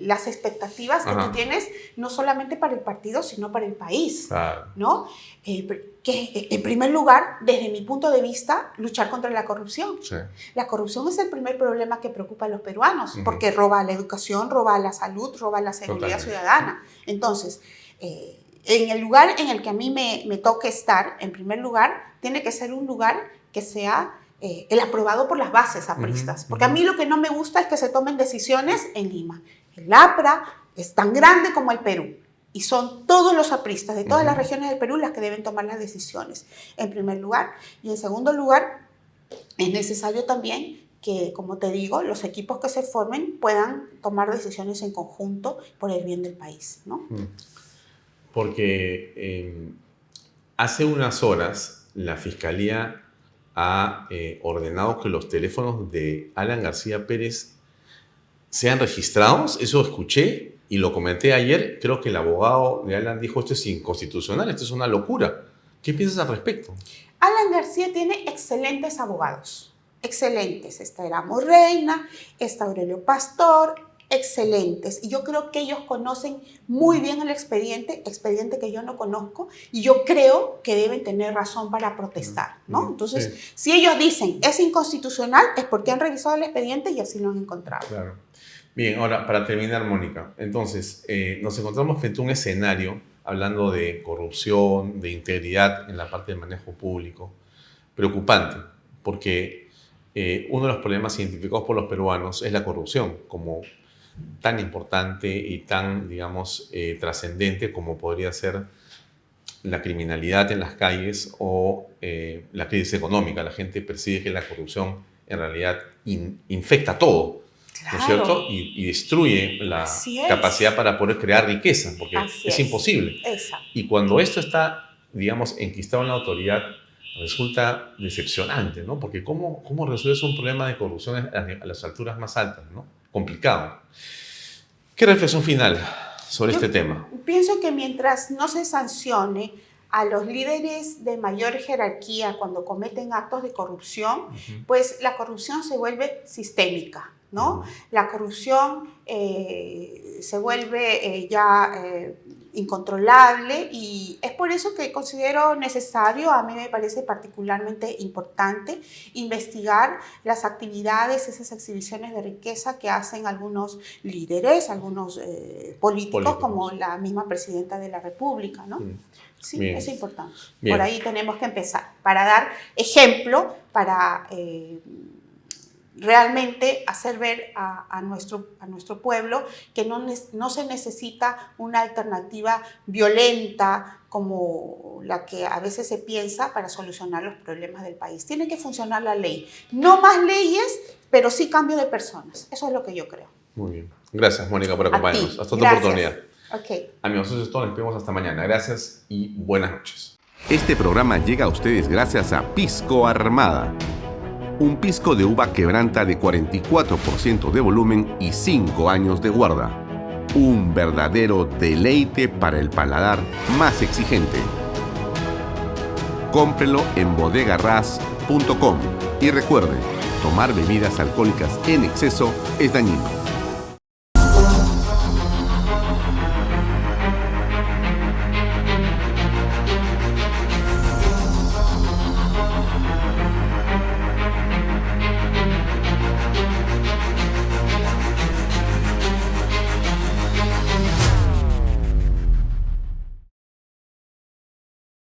las expectativas que tú tienes, no solamente para el partido, sino para el país, ¿no? Que en primer lugar, desde mi punto de vista, luchar contra la corrupción. Sí. La corrupción es el primer problema que preocupa a los peruanos, porque roba la educación, roba la salud, roba la seguridad ciudadana. Entonces, en el lugar en el que a mí me toque estar, en primer lugar, tiene que ser un lugar que sea el aprobado por las bases apristas. Porque a mí lo que no me gusta es que se tomen decisiones en Lima. El APRA es tan grande como el Perú y son todos los apristas de todas las regiones del Perú las que deben tomar las decisiones, en primer lugar. Y en segundo lugar, es necesario también que, como te digo, los equipos que se formen puedan tomar decisiones en conjunto por el bien del país, ¿no? Porque hace unas horas la Fiscalía ha ordenado que los teléfonos de Alan García Pérez sean registrados. Eso escuché y lo comenté ayer. Creo que el abogado de Alan dijo: esto es inconstitucional, esto es una locura. ¿Qué piensas al respecto? Alan García tiene excelentes abogados, excelentes. Está Eramo Reina, está Aurelio Pastor, excelentes. Y yo creo que ellos conocen muy bien el expediente que yo no conozco, y yo creo que deben tener razón para protestar, ¿no? Entonces, sí, si ellos dicen es inconstitucional, es porque han revisado el expediente y así lo han encontrado. Claro. Bien, ahora, para terminar, Mónica, entonces, nos encontramos frente a un escenario hablando de corrupción, de integridad en la parte del manejo público, preocupante, porque uno de los problemas identificados por los peruanos es la corrupción, como tan importante y tan, digamos, trascendente como podría ser la criminalidad en las calles o la crisis económica. La gente percibe que la corrupción en realidad infecta todo. Claro. ¿No es cierto? Y destruye la capacidad para poder crear riqueza, porque es imposible. Exacto. Y cuando esto está, digamos, enquistado en la autoridad, resulta decepcionante, ¿no? Porque ¿cómo resuelves un problema de corrupción a las alturas más altas, ¿no? Complicado. ¿Qué reflexión final sobre este tema? Pienso que mientras no se sancione a los líderes de mayor jerarquía cuando cometen actos de corrupción, pues la corrupción se vuelve sistémica, ¿no? La corrupción se vuelve incontrolable, y es por eso que considero necesario, a mí me parece particularmente importante, investigar las actividades, esas exhibiciones de riqueza que hacen algunos líderes, algunos políticos, como la misma presidenta de la República, ¿no? Sí, bien. Es importante. Bien. Por ahí tenemos que empezar, para dar ejemplo, para realmente hacer ver a nuestro pueblo que no se necesita una alternativa violenta como la que a veces se piensa para solucionar los problemas del país. Tiene que funcionar la ley. No más leyes, pero sí cambio de personas. Eso es lo que yo creo. Muy bien. Gracias, Mónica, por acompañarnos. Hasta otra oportunidad. Okay. Amigos, eso es todo. Nos vemos hasta mañana. Gracias y buenas noches. Este programa llega a ustedes gracias a Pisco Armada. Un pisco de uva quebranta de 44% de volumen y 5 años de guarda. Un verdadero deleite para el paladar más exigente. Cómprelo en bodegarras.com y recuerde, tomar bebidas alcohólicas en exceso es dañino.